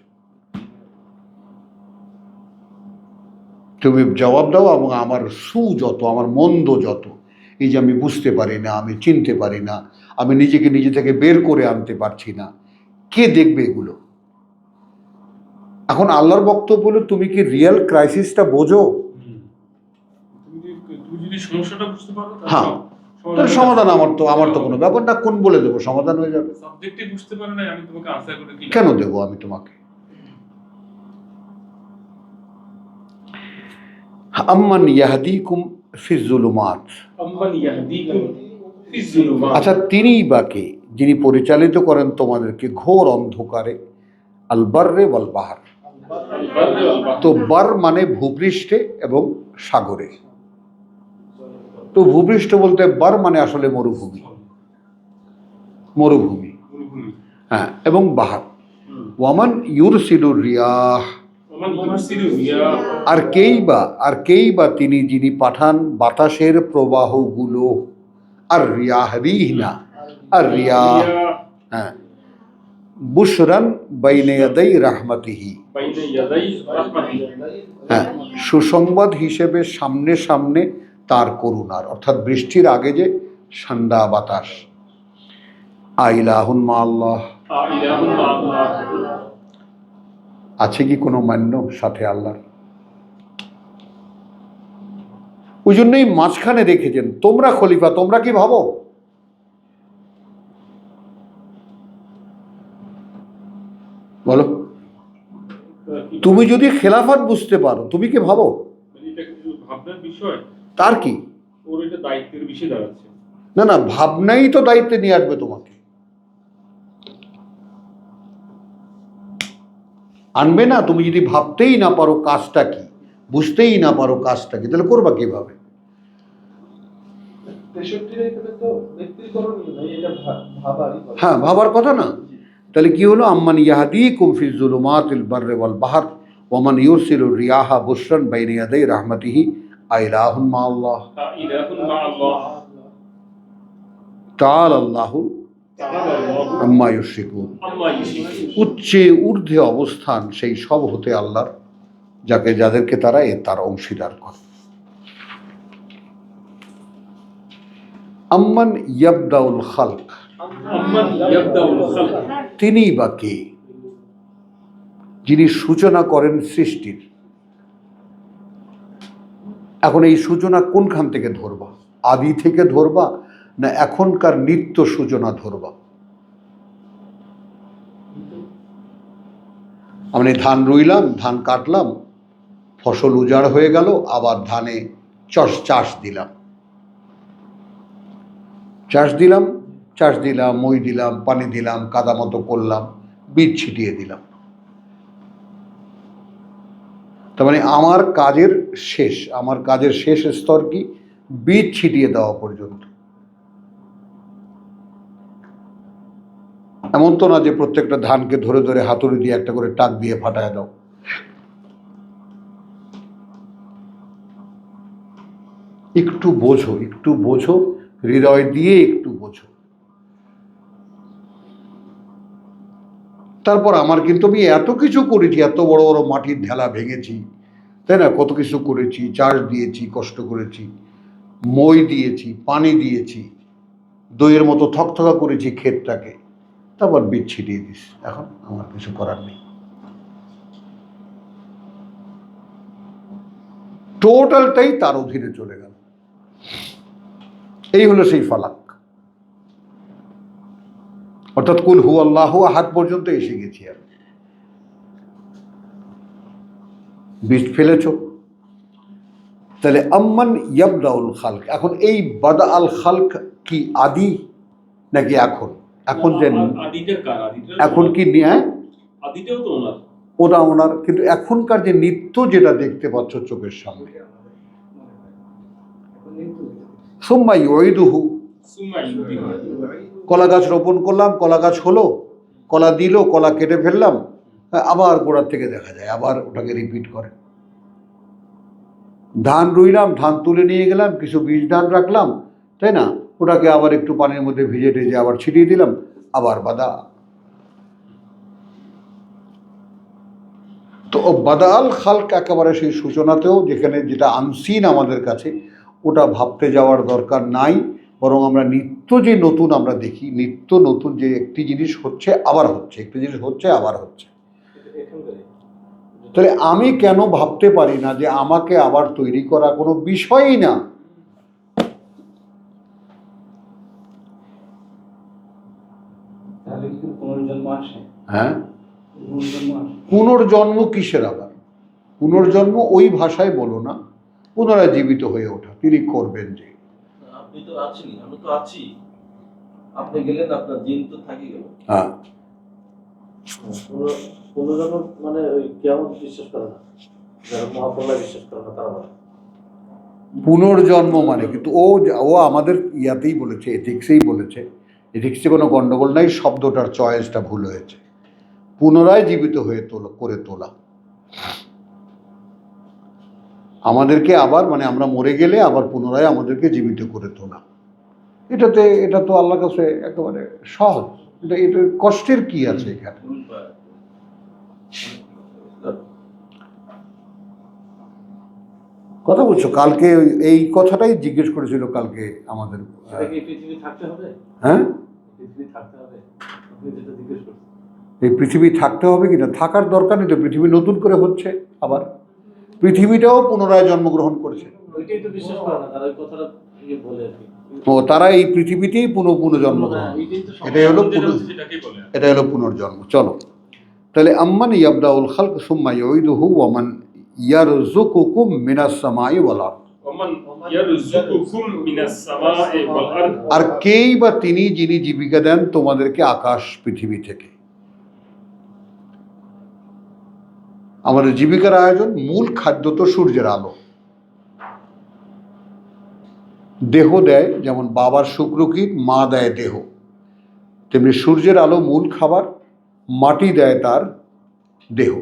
তুমি জবাব দাও। এবং আমার যত, আমার মন্দ যত, এই যে আমি বুঝতে পারি না, আমি চিনতে পারি না, আমি নিজেকে নিজে থেকে বের করে আনতে পারছি না, কে দেখবে এগুলো? এখন আল্লাহর বক্তব্য হলো, তুমি কি রিয়েল ক্রাইসিসটা বোঝো? তুমি যদি সমস্যাটা বুঝতে পারো, হ্যাঁ, তাহলে সমাধান আমার তো কোনো ব্যাপার না, কোন বলে দেবো, সমাধান হয়ে যাবে। সাবজেক্টই বুঝতে পারো না, আমি তোমাকে আনসার করে কি কেন দেবো আমি তোমাকে? আম্মান ইয়াহদিকুম ফিজ জুলুমাত, আম্মান ইয়াহদিকুম ফিজ জুলুমাত। আচ্ছা তিনিই বা কে, যিনি পরিচালিত করেন তোমাদেরকে ঘোর অন্ধকারে, আল বাররে ওয়াল বাহর। তো বার মানে ভূপৃষ্ঠে এবং সাগরে। তো ভূপৃষ্ঠ বলতে বার মানে আসলে মরুভূমি, মরুভূমি, হ্যাঁ, এবং বাহার। ওয়ামান ইউরসিলুর রিয়াহ, আর কেই বা তিনি যিনি পাঠান বাতাসের প্রবাহগুলো, আর রিয়াহ, রিহ না, আর রিয়াহ, হ্যাঁ, বুশরান বাইনে ইয়াদাই রাহমাতিহি, হ্যাঁ, সুসংবাদ হিসেবে সামনে সামনে তার করুণার, অর্থাৎ বৃষ্টির আগে যে ঠান্ডা বাতাস। আইলাহুন মা আল্লাহ, আছে কি কোনো মান্য সাথে আল্লাহর? ওই জন্যই মাঝখানে রেখেছেন, তোমরা খলিফা, তোমরা কি ভাবো? বলো, তুমি যদি খেলাফত বুঝতে পারো, তুমি কি ভাবো? এটা কিছু ভাবনার বিষয়, তার কি? ওর এটা দায়িত্বের বিষয় দাঁড়াচ্ছে। না না, ভাবনাই তো দায়িত্বে নিয়ে আসবে তোমাকে, আনবে না। তুমি যদি ভাবতেই না পারো কাজটা কি, বুঝতেই না পারো কাজটা কি, তাহলে করবা কিভাবে? 63 এখানে তো ব্যক্তিকরণই নাই, এটা ভাবারই কথা। হ্যাঁ, ভাবার কথা না। তাহলে কি হলো? আম্মান ইয়াহদিকুম ফিজ জুলুমাতিল বাররি ওয়াল বাহর ওয়ামান ইউরসিলুর রিয়াহা বুশরান বাইনা ইয়াদাই রাহমাতিহি আইলাহুন মা আল্লাহ ইলাহুন মা আল্লাহ, তাআলা আল্লাহু আম্মা ইউশরিকুন। আম্মা ইউশরিকুন। উচ্চে ঊর্ধ্বে অবস্থান সেই সব হতে আল্লাহর, যাদেরকে তারা তার অংশীদার করে। আম্মান ইয়াবদাউল খালক, আম্মান ইয়াবদাউল খালক, তিনিই বা কে, যিনি সূচনা করেন সৃষ্টির। এখন এই সূচনা কোনখান থেকে ধরবা? আদি থেকে ধরবা না এখনকার নিত্য সূচনা ধরবা? আমি ধান রুইলাম, ধান কাটলাম, ফসল উজাড় হয়ে গেল, আবার ধানে চাষ দিলাম, মই দিলাম, পানি দিলাম, কাদা মতো করলাম, বীজ ছিটিয়ে দিলাম। তার মানে আমার কাজের শেষ স্তর কি? বীজ ছিটিয়ে দেওয়া পর্যন্ত। এমন তো না যে প্রত্যেকটা ধানকে ধরে ধরে হাতুড়ি দিয়ে একটা করে টাক দিয়ে ফাটায় দাও। একটু বোঝো, হৃদয় দিয়ে একটু বোঝো। তারপর আমার কিন্তু আমি এত কিছু করেছি, এত বড় বড় মাটির ঢেলা ভেঙেছি, তাই না, কত কিছু করেছি, চাষ দিয়েছি, কষ্ট করেছি, মই দিয়েছি, পানি দিয়েছি, দইয়ের মতো থকথকা করেছি ক্ষেতটাকে, তারপর বীজ ছিটিয়ে দিস। এখন আমার কিছু করার নেই, টোটালটাই তার অধীনে চলে গেল। এই হলো সেই ফালাক, অর্থাৎ কুল হু আল্লাহু আহাদ পর্যন্ত এসে গেছি। আর বীজ ফেলেছ, তাহলে আম্মান ইয়াবদাউল খালক। এখন এই বাদা আল খালক কি আদি নাকি এখন? এখন যে এখন কি আদিটাও তো ওনার, ওটা ওনার, কিন্তু এখনকার যে নিত্য যেটা দেখতে পাচ্ছ চোখের সামনে, সুম্মা ইউঈদুহু, কলা গাছ রোপণ করলাম, কলা গাছ হলো, কলা দিল, কলা কেটে ফেললাম, আবার গোড়ার থেকে দেখা যায়, আবার ওটাকে রিপিট করে। ধান রুইলাম, ধান তুলে নিয়ে গেলাম, কিছু বীজ ধান রাখলাম, তাই না, ওটাকে আবার একটু পানির মধ্যে ভিজে টেজে আবার ছিটিয়ে দিলাম, আবার বাদা। তো বাদা আল খালক একেবারে সেই সূচনাতেও, যেখানে যেটা আনসিন আমাদের কাছে, ওটা ভাবতে যাওয়ার দরকার নাই, বরং আমরা নিত্য যে নতুন আমরা দেখি, নিত্য নতুন যে একটি জিনিস হচ্ছে আবার হচ্ছে, একটি জিনিস হচ্ছে আবার হচ্ছে। এখানকারই তাহলে আমি কেন ভাবতে পারি না যে আমাকে আবার তৈরি করা কোনো বিষয়ই না? তাহলে কি পুনর্জন্ম আসে? হ্যাঁ, পুনর্জন্ম আসে? পুনর্জন্ম কিসের আবার? পুনর্জন্ম ওই ভাষায় বলো না, পুনরায় জীবিত হয়ে ওঠা তিনি করবেন যে। আপনি তো আছেনই, আমরা তো আছি। আপনি গেলেন, আপনার জিন তো থাকি গেল। হ্যাঁ, পুনর্জন্ম মানে ওই কেমন বিশ্বাস করে না, যারা মহাপ্রলয় বিশ্বাস করে না তারা বলে পুনর্জন্ম মানে, কিন্তু ও আমাদের ইয়াতেই বলেছে, এথিক্সেই বলেছে, এথিক্সে কোনো গন্ডগোল নাই, শব্দটার চয়েসটা ভুল হয়েছে। পুনরায় জীবিত হয়ে করে তোলা, আমাদেরকে আবার মানে আমরা মরে গেলে আবার পুনরায় আমাদেরকে জীবিত করে তোলা। এটা তো আল্লাহর কাছে একেবারে সহজ। এটা কষ্টের কি আছে এখানে? কথা বলছো, কালকে এই কথাটাই জিজ্ঞেস করেছিল কালকে আমাদের। সেটা কি পৃথিবী থাকতে হবে? হ্যাঁ, পৃথিবী থাকতে হবে, আপনি যেটা জিজ্ঞেস করছেন। এই পৃথিবী থাকতে হবে কিনা, থাকার দরকার নেই তো, পৃথিবী নতুন করে হচ্ছে আবার, পৃথিবীটাও পুনরায় জন্মগ্রহণ করেছে। ওইটাই তো বিশ্বাস করে না তারা, ওই কথাটা বলে আর কি। ও তারা এই পৃথিবীতেই পুনর্জন্মগ্রহণ, এইটাই তো এটাই হলো সেটাকেই বলে। এটাই হলো পুনর্জন্ম। চলো তাহলে, আম্মান ইয়াবদাউল খালক সুম্মা ইউঈদুহু ওয়া মান ইয়ারযুকুকুম মিনাস সামাই ওয়াল আরদ। ওমান ইয়ারযুকুকুম মিনাস সামাই ওয়াল আরদ। আর কেই বা তিনি যিনি জীবিকা দেন তোমাদেরকে আকাশ পৃথিবী থেকে। আমাদের জীবিকার আয়োজন, মূল খাদ্য তো সূর্যের আলো। দেহ দেয়, যেমন বাবার শুক্রকীট, মা দেয় দেহ, তেমনি সূর্যের আলো মূল খাবার, মাটি দেয় তার দেহ।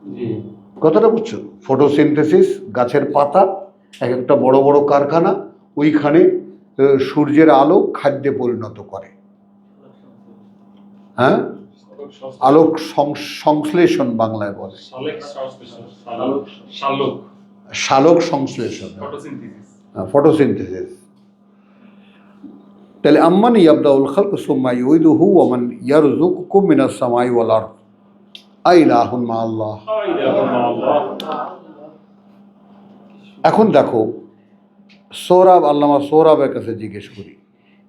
জি কথাটা বুঝছো? ফটোসিনথেসিস, গাছের পাতা, এক একটা বড় বড় কারখানা, ওইখানে সূর্যের আলো খাদ্যে পরিণত করে। হ্যাঁ, আলোক সংশ্লেষণ বাংলায় বলে, সালোক সংশ্লেষণ, ফটোসিনথেসিস। তাহলে আম্মান ইয়াবদাউল খালক সুম্মা ইউঈদুহু ওয়া মান ইয়ারযুকুকুম মিনাস সামাই ওয়াল আরদ আইলাহুন মা আল্লাহ। এখন দেখো, সোহরাব, আল্লামা সোহরাবের কাছে জিজ্ঞেস করি,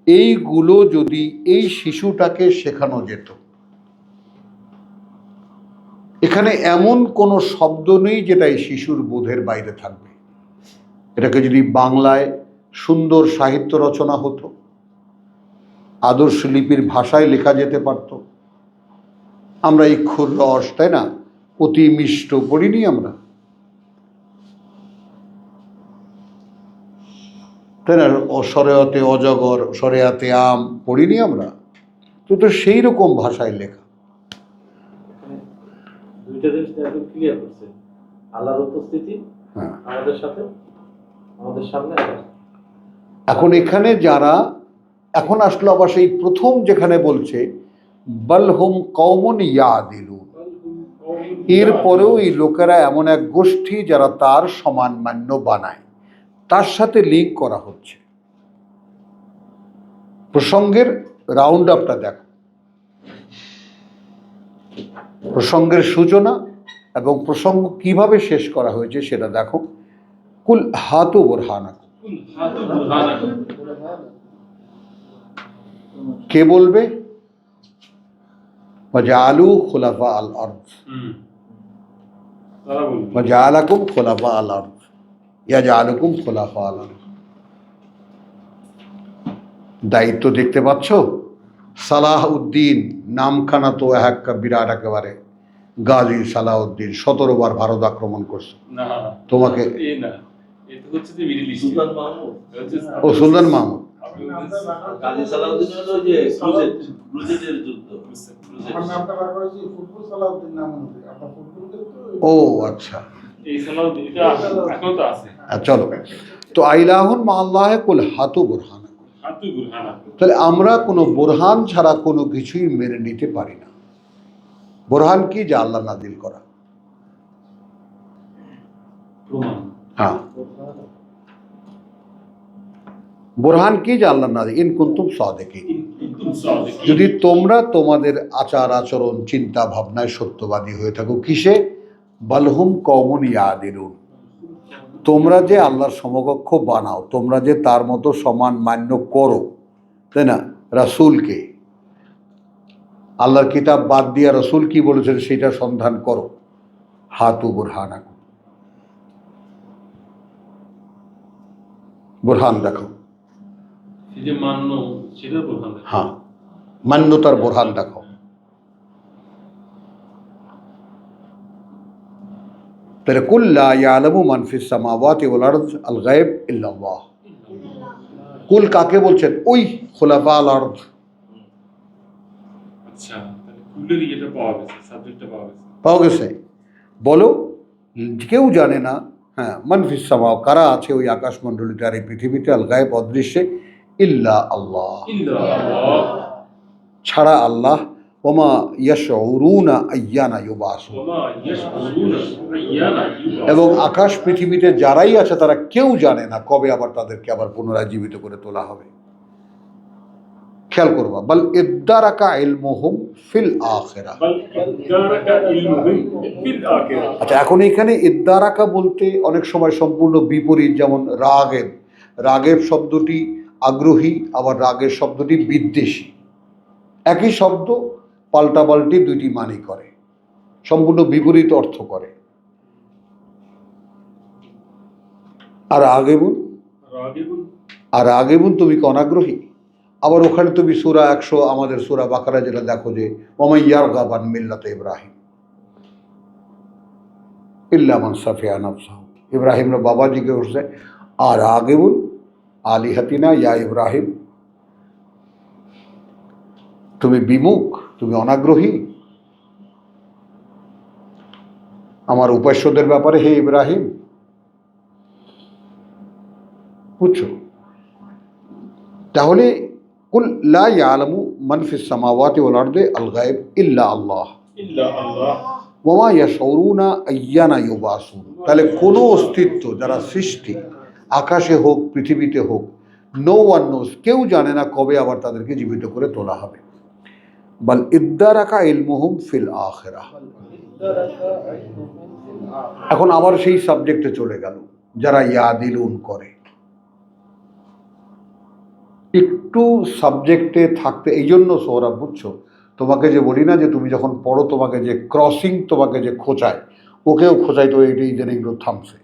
এইগুলো যদি এই শিশুটাকে শেখানো যেত, এখানে এমন কোনো শব্দ নেই যেটা এই শিশুর বোধের বাইরে থাকবে। এটাকে যদি বাংলায় সুন্দর সাহিত্য রচনা হতো, আদর্শ লিপির ভাষায় লেখা যেতে পারত, আমরা এই ক্ষুর রস, তাই না, অতি মিষ্ট পড়িনি আমরা, তাই না, সরেয়াতে অজগর, সরেয়াতে আম পড়িনি আমরা, তো সেই রকম ভাষায় লেখা। দুইটা জিনিস একদম ক্লিয়ার করছে, আল্লাহর উপস্থিতি হ্যাঁ, আমাদের সাথে, আমাদের সামনে। এখন এখানে যারা এখন আসলো আবার সেই প্রথম যেখানে বলছে বালহুম কওমুন ইয়াদিলুন, এরপরেও এই লোকেরা এমন এক গোষ্ঠী যারা তার সমান মান্য বানায়, তার সাথে লিঙ্ক করা হচ্ছে। প্রসঙ্গের রাউন্ড আপটা দেখো, প্রসঙ্গের সূচনা এবং প্রসঙ্গ কিভাবে শেষ করা হয়েছে সেটা দেখো। কুল হাতু বুরহানাকুম, কে বলবে? ওয়াজআলু খুলাফা আল আরদ, ওয়াজআলাকুম খুলাফা আল আরদ, ইয়াজআলুকুম খুলাফা আল আরদ। দায়িত্ব দেখতে পাচ্ছ? সালাহউদ্দিন নামখানা তো একটা বিরাট, একেবারে গাজী সালাহউদ্দিন 17 বার ভারত আক্রমণ করছে। তোমাকে সুলতান মাহমুদ, ও সুলতান মাহমুদ, গাজী সালাউদ্দিন হলো যে ক্রুজেডের যুদ্ধ। ও আচ্ছা, চলো তো আইলাহুন মা আল্লাহ কুল হাতু বুরহান। তাহলে আমরা কোনো বোরহান ছাড়া কোনো কিছুই মেনে নিতে পারি না। বোরহান কি? যা আল্লাহ নাজিল করা। প্রমাণ। হ্যাঁ, বোরহান কি যে আল্লাহ না ইন কুনতুম সাদিকিন, কিন্তু সাদিকিন। যদি তোমরা তোমাদের আচার আচরণ চিন্তা ভাবনায় সত্যবাদী হয়ে থাকো। কিসে? বালহুম কওমুন ইয়াদিলুন, তোমরা যে আল্লাহর সমকক্ষ বানাও, তোমরা যে তার মতো সমান মান্য করো, তাই না? রাসূলকে, আল্লাহর কিতাব বাদ দিয়া রাসূল কি বলেছেন সেটা সন্ধান করো। হাতু বুরহানাকুম, বুরহান দেখো। এই যে মান্য সেটা প্রধান। হ্যাঁ, মান্যতার বুরহান দেখো। তাহলে কুল লা ইয়ালামু মান ফিস সামাওয়াতি ওয়াল আরদ আল গায়ব ইল্লাল্লাহ। কুল কাকে বলছেন? ওই খুলাফা আল আরদ। আচ্ছা, তাহলে কুলের ইয়েটা পাওয়া গেছে, সাবজেক্টটা পাওয়া গেছে। পাওয়া গেছে। বলো, কেউ জানে না। হ্যাঁ, মান ফিস সামা, কারা আছে ওই আকাশমণ্ডলীতে আর এই পৃথিবীতে, আল গায়ব অদৃশ্যে, ইল্লা আল্লাহ, ইল্লা আল্লাহ। ছাড়া আল্লাহ। ওমা ইয়াশউরুনা আইয়ানা ইউবাসুন, ওমা ইয়াশউরুনা আইয়ানা ইউবাসুন। এবং আকাশ পৃথিবীতে যারাই আছে তারা কেউ জানে না কবে আবার তাদেরকে আবার পুনরায় জীবিত করে তোলা হবে। খেয়াল করবা, বাল ইদ্দারাকা ইলমুহুম ফিল আখিরাহ। বাল ইদ্দারাকা ইলমুহুম ফিল আখিরাহ। আচ্ছা, এখন এখানে ইদ্দারাকা বলতে অনেক সময় সম্পূর্ণ বিপরীত। যেমন রাগেব, রাগেব শব্দটি আগ্রহী, আবার রাগের শব্দটি বিদ্বেষী। একই শব্দ পাল্টাপাল্টি দুইটি মানি করে, সম্পূর্ণ বিপরীত অর্থ করে। আর আগেবুন, রাগিবুন। আর আগেবুন তুমি কি অনাগ্রহী? আবার ওখানে তুমি সূরা 100, আমাদের সূরা বাকারা যেটা দেখো যে ওমাই ইয়ারগাব আন মিল্লাতে ইব্রাহিম ইল্লা মান সাফিয়া নাফসাহু। ইব্রাহিমের বাবা জিজ্ঞেস করছে, আর আগেবুন আলিহাতিনা ইয়া ইব্রাহিম, তুমি বিমুখ, তুমি অনাগ্রহী আমার উপাস্যদের ব্যাপারে হে ইব্রাহিম। বুঝছো? তাহলে কুল লা ইয়ালামু মান ফিস সামাওয়াতি ওয়াল আরদি আল গায়ব ইল্লা আল্লাহ ইল্লা আল্লাহ। ওমা ইয়াশউরুনা আইয়ানা ইউবাসুন। তাহলে কোনো অস্তিত্ব যারা সৃষ্টি, আকাশে হোক পৃথিবীতে হোক, নো ওয়ান নোজ, কেউ জানে না কবে আবার তাদেরকে জীবিত করে তোলা হবে। বাল ইদ্দারাকা ইলমুহুম ফিল আখিরাহ। এখন আবার সেই সাবজেক্টে চলে গেল, যারা ইয়াদিলুন করে। একটু সাবজেক্টে থাকতে, এই জন্য সৌরভ, বুঝছো, তোমাকে যে বলি না যে তুমি যখন পড়ো তোমাকে যে ক্রসিং তোমাকে যে খোঁচায়, ওকেও খোঁচাই তো এইটাই যেন এগুলো থামছে।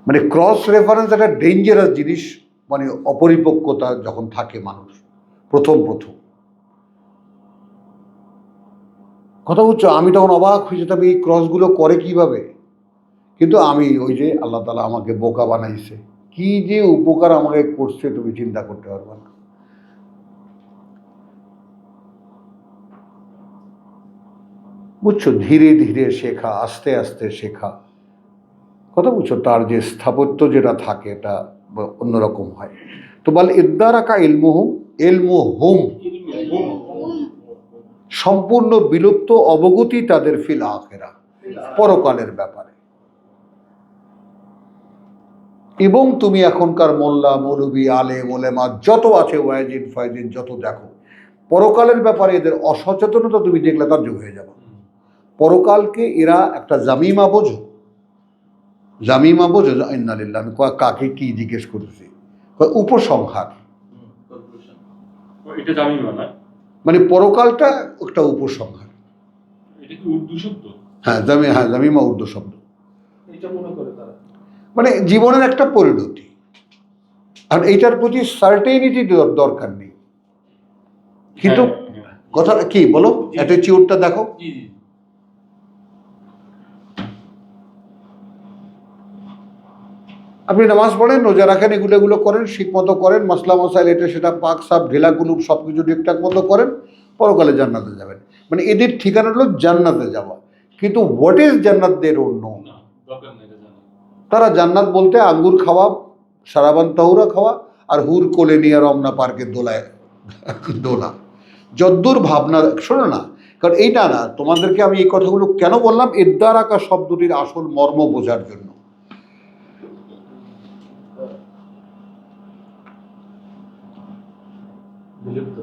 মানে ক্রস রেফারেন্স একটা ডেঞ্জারাস জিনিস, মানে অপরিপক্কতা যখন থাকে মানুষ প্রথম কথা বুঝছো। আমি তখন অবাক হয়ে যেতাম এই ক্রসগুলো করে কিভাবে। কিন্তু আমি ওই যে আল্লাহ তাআলা আমাকে বোকা বানাইছে, কি যে উপকার আমাকে করছে তুমি চিন্তা করতে পারবে না। বুঝছো, ধীরে ধীরে শেখা, আস্তে আস্তে শেখা, কথা বুঝছো, তার যে স্থাপত্য যেটা থাকে এটা অন্যরকম হয়। তো বল ইদ্দারাকা ইলমুহুম, ইলমুহুম সম্পূর্ণ বিলুপ্ত, অবগতি তাদের ফিল আখিরাহ, পরকালের ব্যাপারে। এবং তুমি এখনকার মোল্লা মৌলবী আলেম ওলেমা যত আছে, ওয়াজিন ফয়জিন যত দেখো, পরকালের ব্যাপারে এদের অসচেতনতা তুমি দেখলে তার যোগ হয়ে যাবে। পরকালকে এরা একটা জামিমা বোঝো, জামিমা বোঝো। ইন্নালিল্লাহ, আমি কাকে কি জিজ্ঞেস করতেছি, উপসংহার। এটা জামিমা না, মানে পরকালটা একটা উপসংহার। এটা কি উর্দু শব্দ? হ্যাঁ, জামিমা উর্দু শব্দ। এটা মনে করে তারা মানে জীবনের একটা পরিণতি, আর এইটার প্রতি সার্টেনিটি দরকার নেই। কিন্তু কথাটা কি বলো, অ্যাটিটিউডটা দেখো। জি জি। আপনি নামাজ পড়েন, রোজা রাখেন, এগুলো করেন, ঠিক মতো করেন, মাসলা মশাইল এটা সেটা পাক সাপ ঢেলা কুলুপ সব কিছু ঠিকঠাক মতো করেন, পরকালে জান্নাতে যাবেন। মানে এদের ঠিকানা হলো জান্নাতে যাওয়া। কিন্তু হোয়াট ইজ জান্নাত দের অন্য, না, দরকার নেই এটা জানা। তারা জান্নাত বলতে আঙ্গুর খাওয়া, সারাবান তাহুরা খাওয়া, আর হুর কোলে নিয়ে রমনা পার্কের দোলায় দোলা। যদ্দূর ভাবনা, শোনো না, কারণ এইটা না, তোমাদেরকে আমি এই কথাগুলো কেন বললাম, ইদ্দারাকা শব্দটির আসল মর্ম বোঝার জন্য। বিলুপ্ত।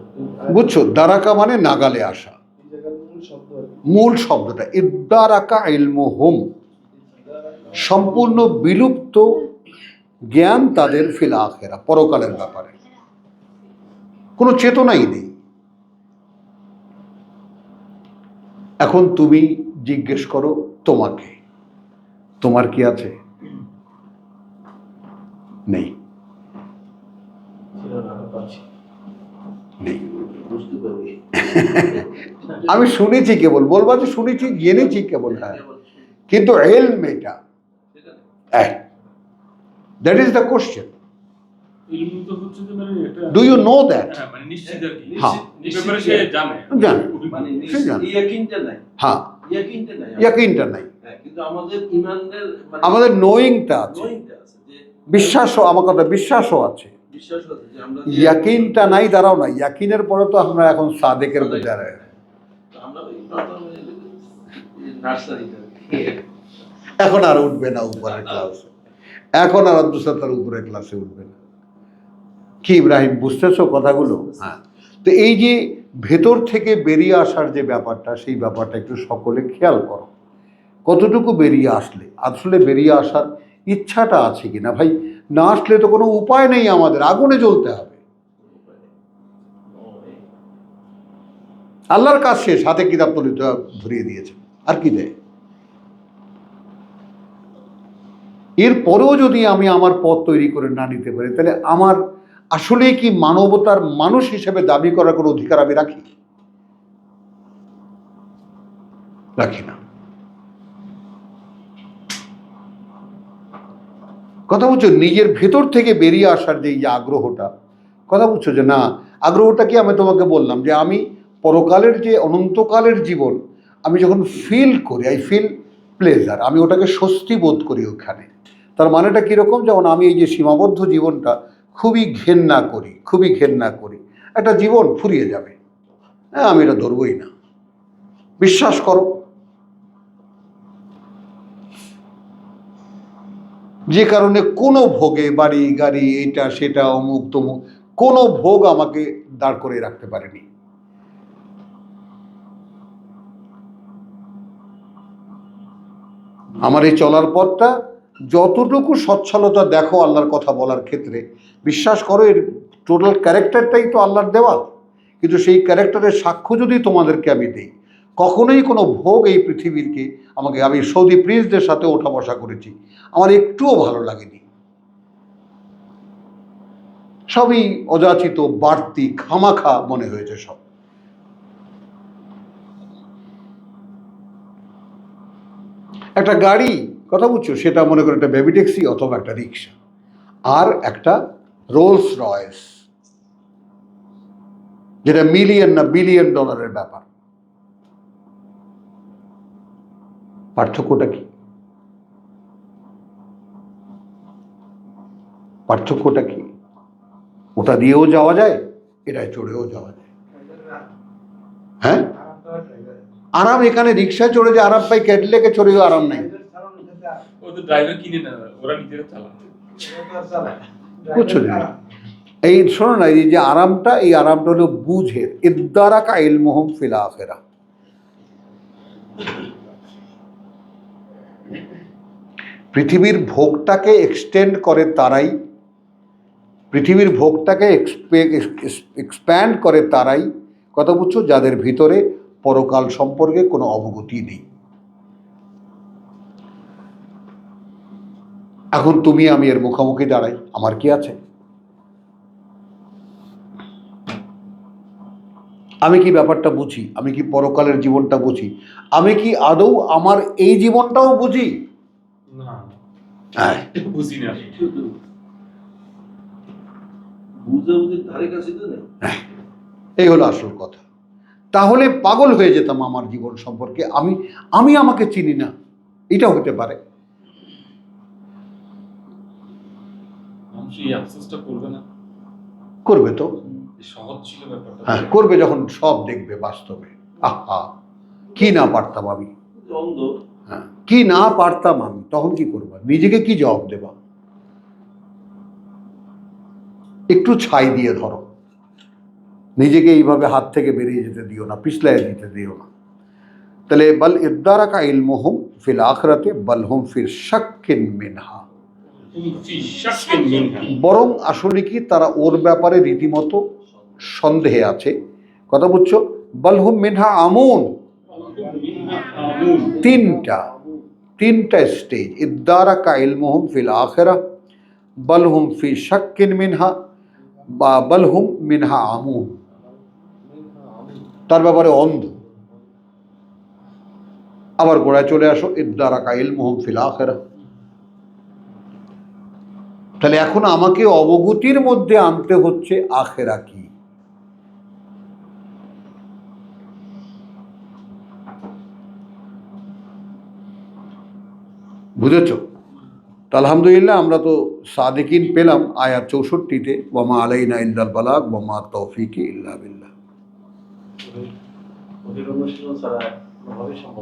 বুঝছো, দ্বারাকা মানে নাগালে আসা, এই জায়গার মূল শব্দ আর কি। মূল শব্দটা ইদ্দারাকা ইলমুহুম, সম্পূর্ণ বিলুপ্ত জ্ঞান তাদের ফিল আখিরা, পরকালের ব্যাপারে কোনো চেতনাই নেই। এখন তুমি জিজ্ঞেস করো তোমাকে, তোমার কি আছে? নেই, ছিল না, এখন পাচ্ছি। নেই। বুঝতে পারি। আমি শুনেছি কেবল, বলবা যে শুনেছি জেনেছি কেবল, হ্যাঁ, কিন্তু ইলম এটা, দ্যাট ইজ দ্য কোশ্চেন। ইলম তো হচ্ছে যে মানে এটা ডু ইউ নো দ্যাট? হ্যাঁ, মানে নিশ্চিত আর কি। হ্যাঁ। এই ব্যাপারে সে জানে। জানে। মানে সে জানে। ইয়াকিনটা নাই, হ্যাঁ, ইয়াকিনটা নাই, ইয়াকিনটা নাই, হ্যাঁ, কিন্তু আমাদের ইমানের আমাদের নোয়িংটা আছে, knowingটা আছে, যে বিশ্বাসও, আমার কথা বিশ্বাসও আছে। বিশ্বাস আছে যে আমরা ইয়াকিনটা নাই, দাঁড়াও না, ইয়াকিনের পরে তো আমরা এখন সাদেকের মধ্যে আমরা ওই নার্সারিটা এখন আর উঠবে না উপরের ক্লাসে, এখন আর আব্দুসাত্তার উপরের ক্লাসে উঠবে না। কি ইব্রাহিম, বুঝতেছো কথাগুলো? হ্যাঁ। তো এই যে ভেতর থেকে বেরিয়ে আসার যে ব্যাপারটা, সেই ব্যাপারটা একটু সকলে খেয়াল করো, কতটুকু বেরিয়ে আসলে, আসলে বেরিয়ে আসার ইচ্ছাটা আছে কিনা। ভাই, না আসলে তো কোনো উপায় নেই, আমাদের আগুনে জ্বলতে হবে। আল্লাহর কাজ শেষ, হাতে কিতাব তুলে ধরিয়ে দিয়েছে, আর কি দেয়? এরপরেও যদি আমি আমার পথ তৈরি করে না নিতে পারি, তাহলে আমার আসলে কি মানবতার মানুষ হিসেবে দাবি করার কোনো অধিকার আমি রাখি? রাখি না। কথা বুঝছো, নিজের ভেতর থেকে বেরিয়ে আসার যে এই আগ্রহটা, কথা বুঝছো যে না, আগ্রহটা কি আমি তোমাকে বললাম যে আমি পরকালের যে অনন্তকালের জীবন আমি যখন ফিল করি, আই ফিল প্লেজার, আমি ওটাকে স্বস্তি বোধ করি ওখানে। তার মানেটা কীরকম, যেমন আমি এই যে সীমাবদ্ধ জীবনটা খুবই ঘেন্না করি, খুবই ঘেন্না করি, একটা জীবন ফুরিয়ে যাবে, হ্যাঁ, আমি এটা ধরবই না। বিশ্বাস করো, যে কারণে কোনো ভোগে, বাড়ি গাড়ি এটা সেটা অমুক তমুক, কোনো ভোগ আমাকে দাঁড় করে রাখতে পারেনি। আমার এই চলার পথটা যতটুকু সচ্ছলতা দেখো আল্লাহর কথা বলার ক্ষেত্রে, বিশ্বাস করো এর টোটাল ক্যারেক্টারটাই তো আল্লাহর দেওয়া। কিন্তু সেই ক্যারেক্টারের সাক্ষ্য যদি তোমাদেরকে আমি দিই, কখনোই কোনো ভোগ এই পৃথিবীরকে আমাকে, আমি সৌদি প্রিন্সদের সাথে ওঠা বসা করেছি, আমার একটুও ভালো লাগেনি। সবই অযাচিত, বাড়তি, খামাখা মনে হয়েছে সব। একটা গাড়ি, কথা বুঝছো, সেটা মনে করো একটা বেবি ট্যাক্সি অথবা একটা রিক্সা, আর একটা রোলস রয়েস, যেটা মিলিয়ন না বিলিয়ন ডলারের ব্যাপার। পার্থক্যটা কি? পার্থক্যটা কি? ওটা দিয়েও যাওয়া যায়, এটায় চড়েও যাওয়া যায়। হ্যাঁ, আরাম এখানে রিক্সায় চড়ে যে আরাম পাই, ক্যাডিলেকে চড়েও আরাম নাই। ও তো ড্রাইভার কিনে না, ওরা নিজেরা চালায়। বুঝছো? এই শোনো না, এই যে আরামটা, এই আরামটা হলো বুঝের, ইদ্দারাকা ইলমুহুম ফিল আখিরা। পৃথিবীর ভোগটাকে এক্সটেন্ড করে তারাই, পৃথিবীর ভোগটাকে এক্সপ্যান্ড করে তারাই, কথা বুঝছো, যাদের ভিতরে পরকাল সম্পর্কে কোনো অবগতি নেই। এখন তুমি আমি এর মুখোমুখি দাঁড়াই, আমার কি আছে? আমি কি ব্যাপারটা বুঝি? আমি কি পরকালের জীবনটা বুঝি? আমি কি আদৌ আমার এই জীবনটাও বুঝি? না, হ্যাঁ, বুঝি না। বুঝাবুঝির ধারে কাছে তো নেই। এই হলো আসল কথা। তাহলে পাগল হয়ে যেতাম আমার জীবন সম্পর্কে, আমি আমাকে চিনি না, এটা হতে পারে। মানুষ এই আফসোসটা করবে না? করবে তো, সহজ ছিল ব্যাপারটা। হ্যাঁ করবে, যখন সব দেখবে বাস্তবে। আহা, কি না পারতাম আমি? অন্ধ। হ্যাঁ, কি না পারতাম আমি, তখন কি করবা? নিজেকে কি জবাব দেবা? একটু ছাই দিয়ে ধরো, নিজেকে এইভাবে হাত থেকে বেরিয়ে যেতে দিও না, পিছলাই দিতে দিও না। তাহলে বল ইদ্দারাকা ইলমুহুম ফিল আখিরাতে বল হুম ফির শাক্কিন মিনহা, ফি শাক্কিন মিনহা, বরং আসলে কি তারা ওর ব্যাপারে রীতিমতো সন্দেহে আছে। কথা বুঝছো? বল হুম মিনহা আমুন, মিনহা আমুন। তিনটা স্টেজ, ইদ্দারাকা ইলমুহুম ফিল আখিরাহ, বল হুম ফি শাক্কিন মিনহা, বা বল হুম মিনহা আমুন, তার ব্যাপারে অন্ধ। আবার গোড়ায় চলে আসো, ইদ্দারাকা ইলমুহুম ফিল আখিরাহ। তাহলে এখন আমাকে অবগতির মধ্যে আনতে হচ্ছে আখেরা কি। বুঝেছো? তো আলহামদুলিল্লাহ আমরা তো সাদিকিন পেলাম আয়াত 64-তে, ওয়ামা আলাইনা ইল্লাল বালাগ ওয়ামা তৌফিকি ইল্লা বিল্লাহ। ওদের অনুশীলন ছাড়া কোনোভাবেই সম্ভব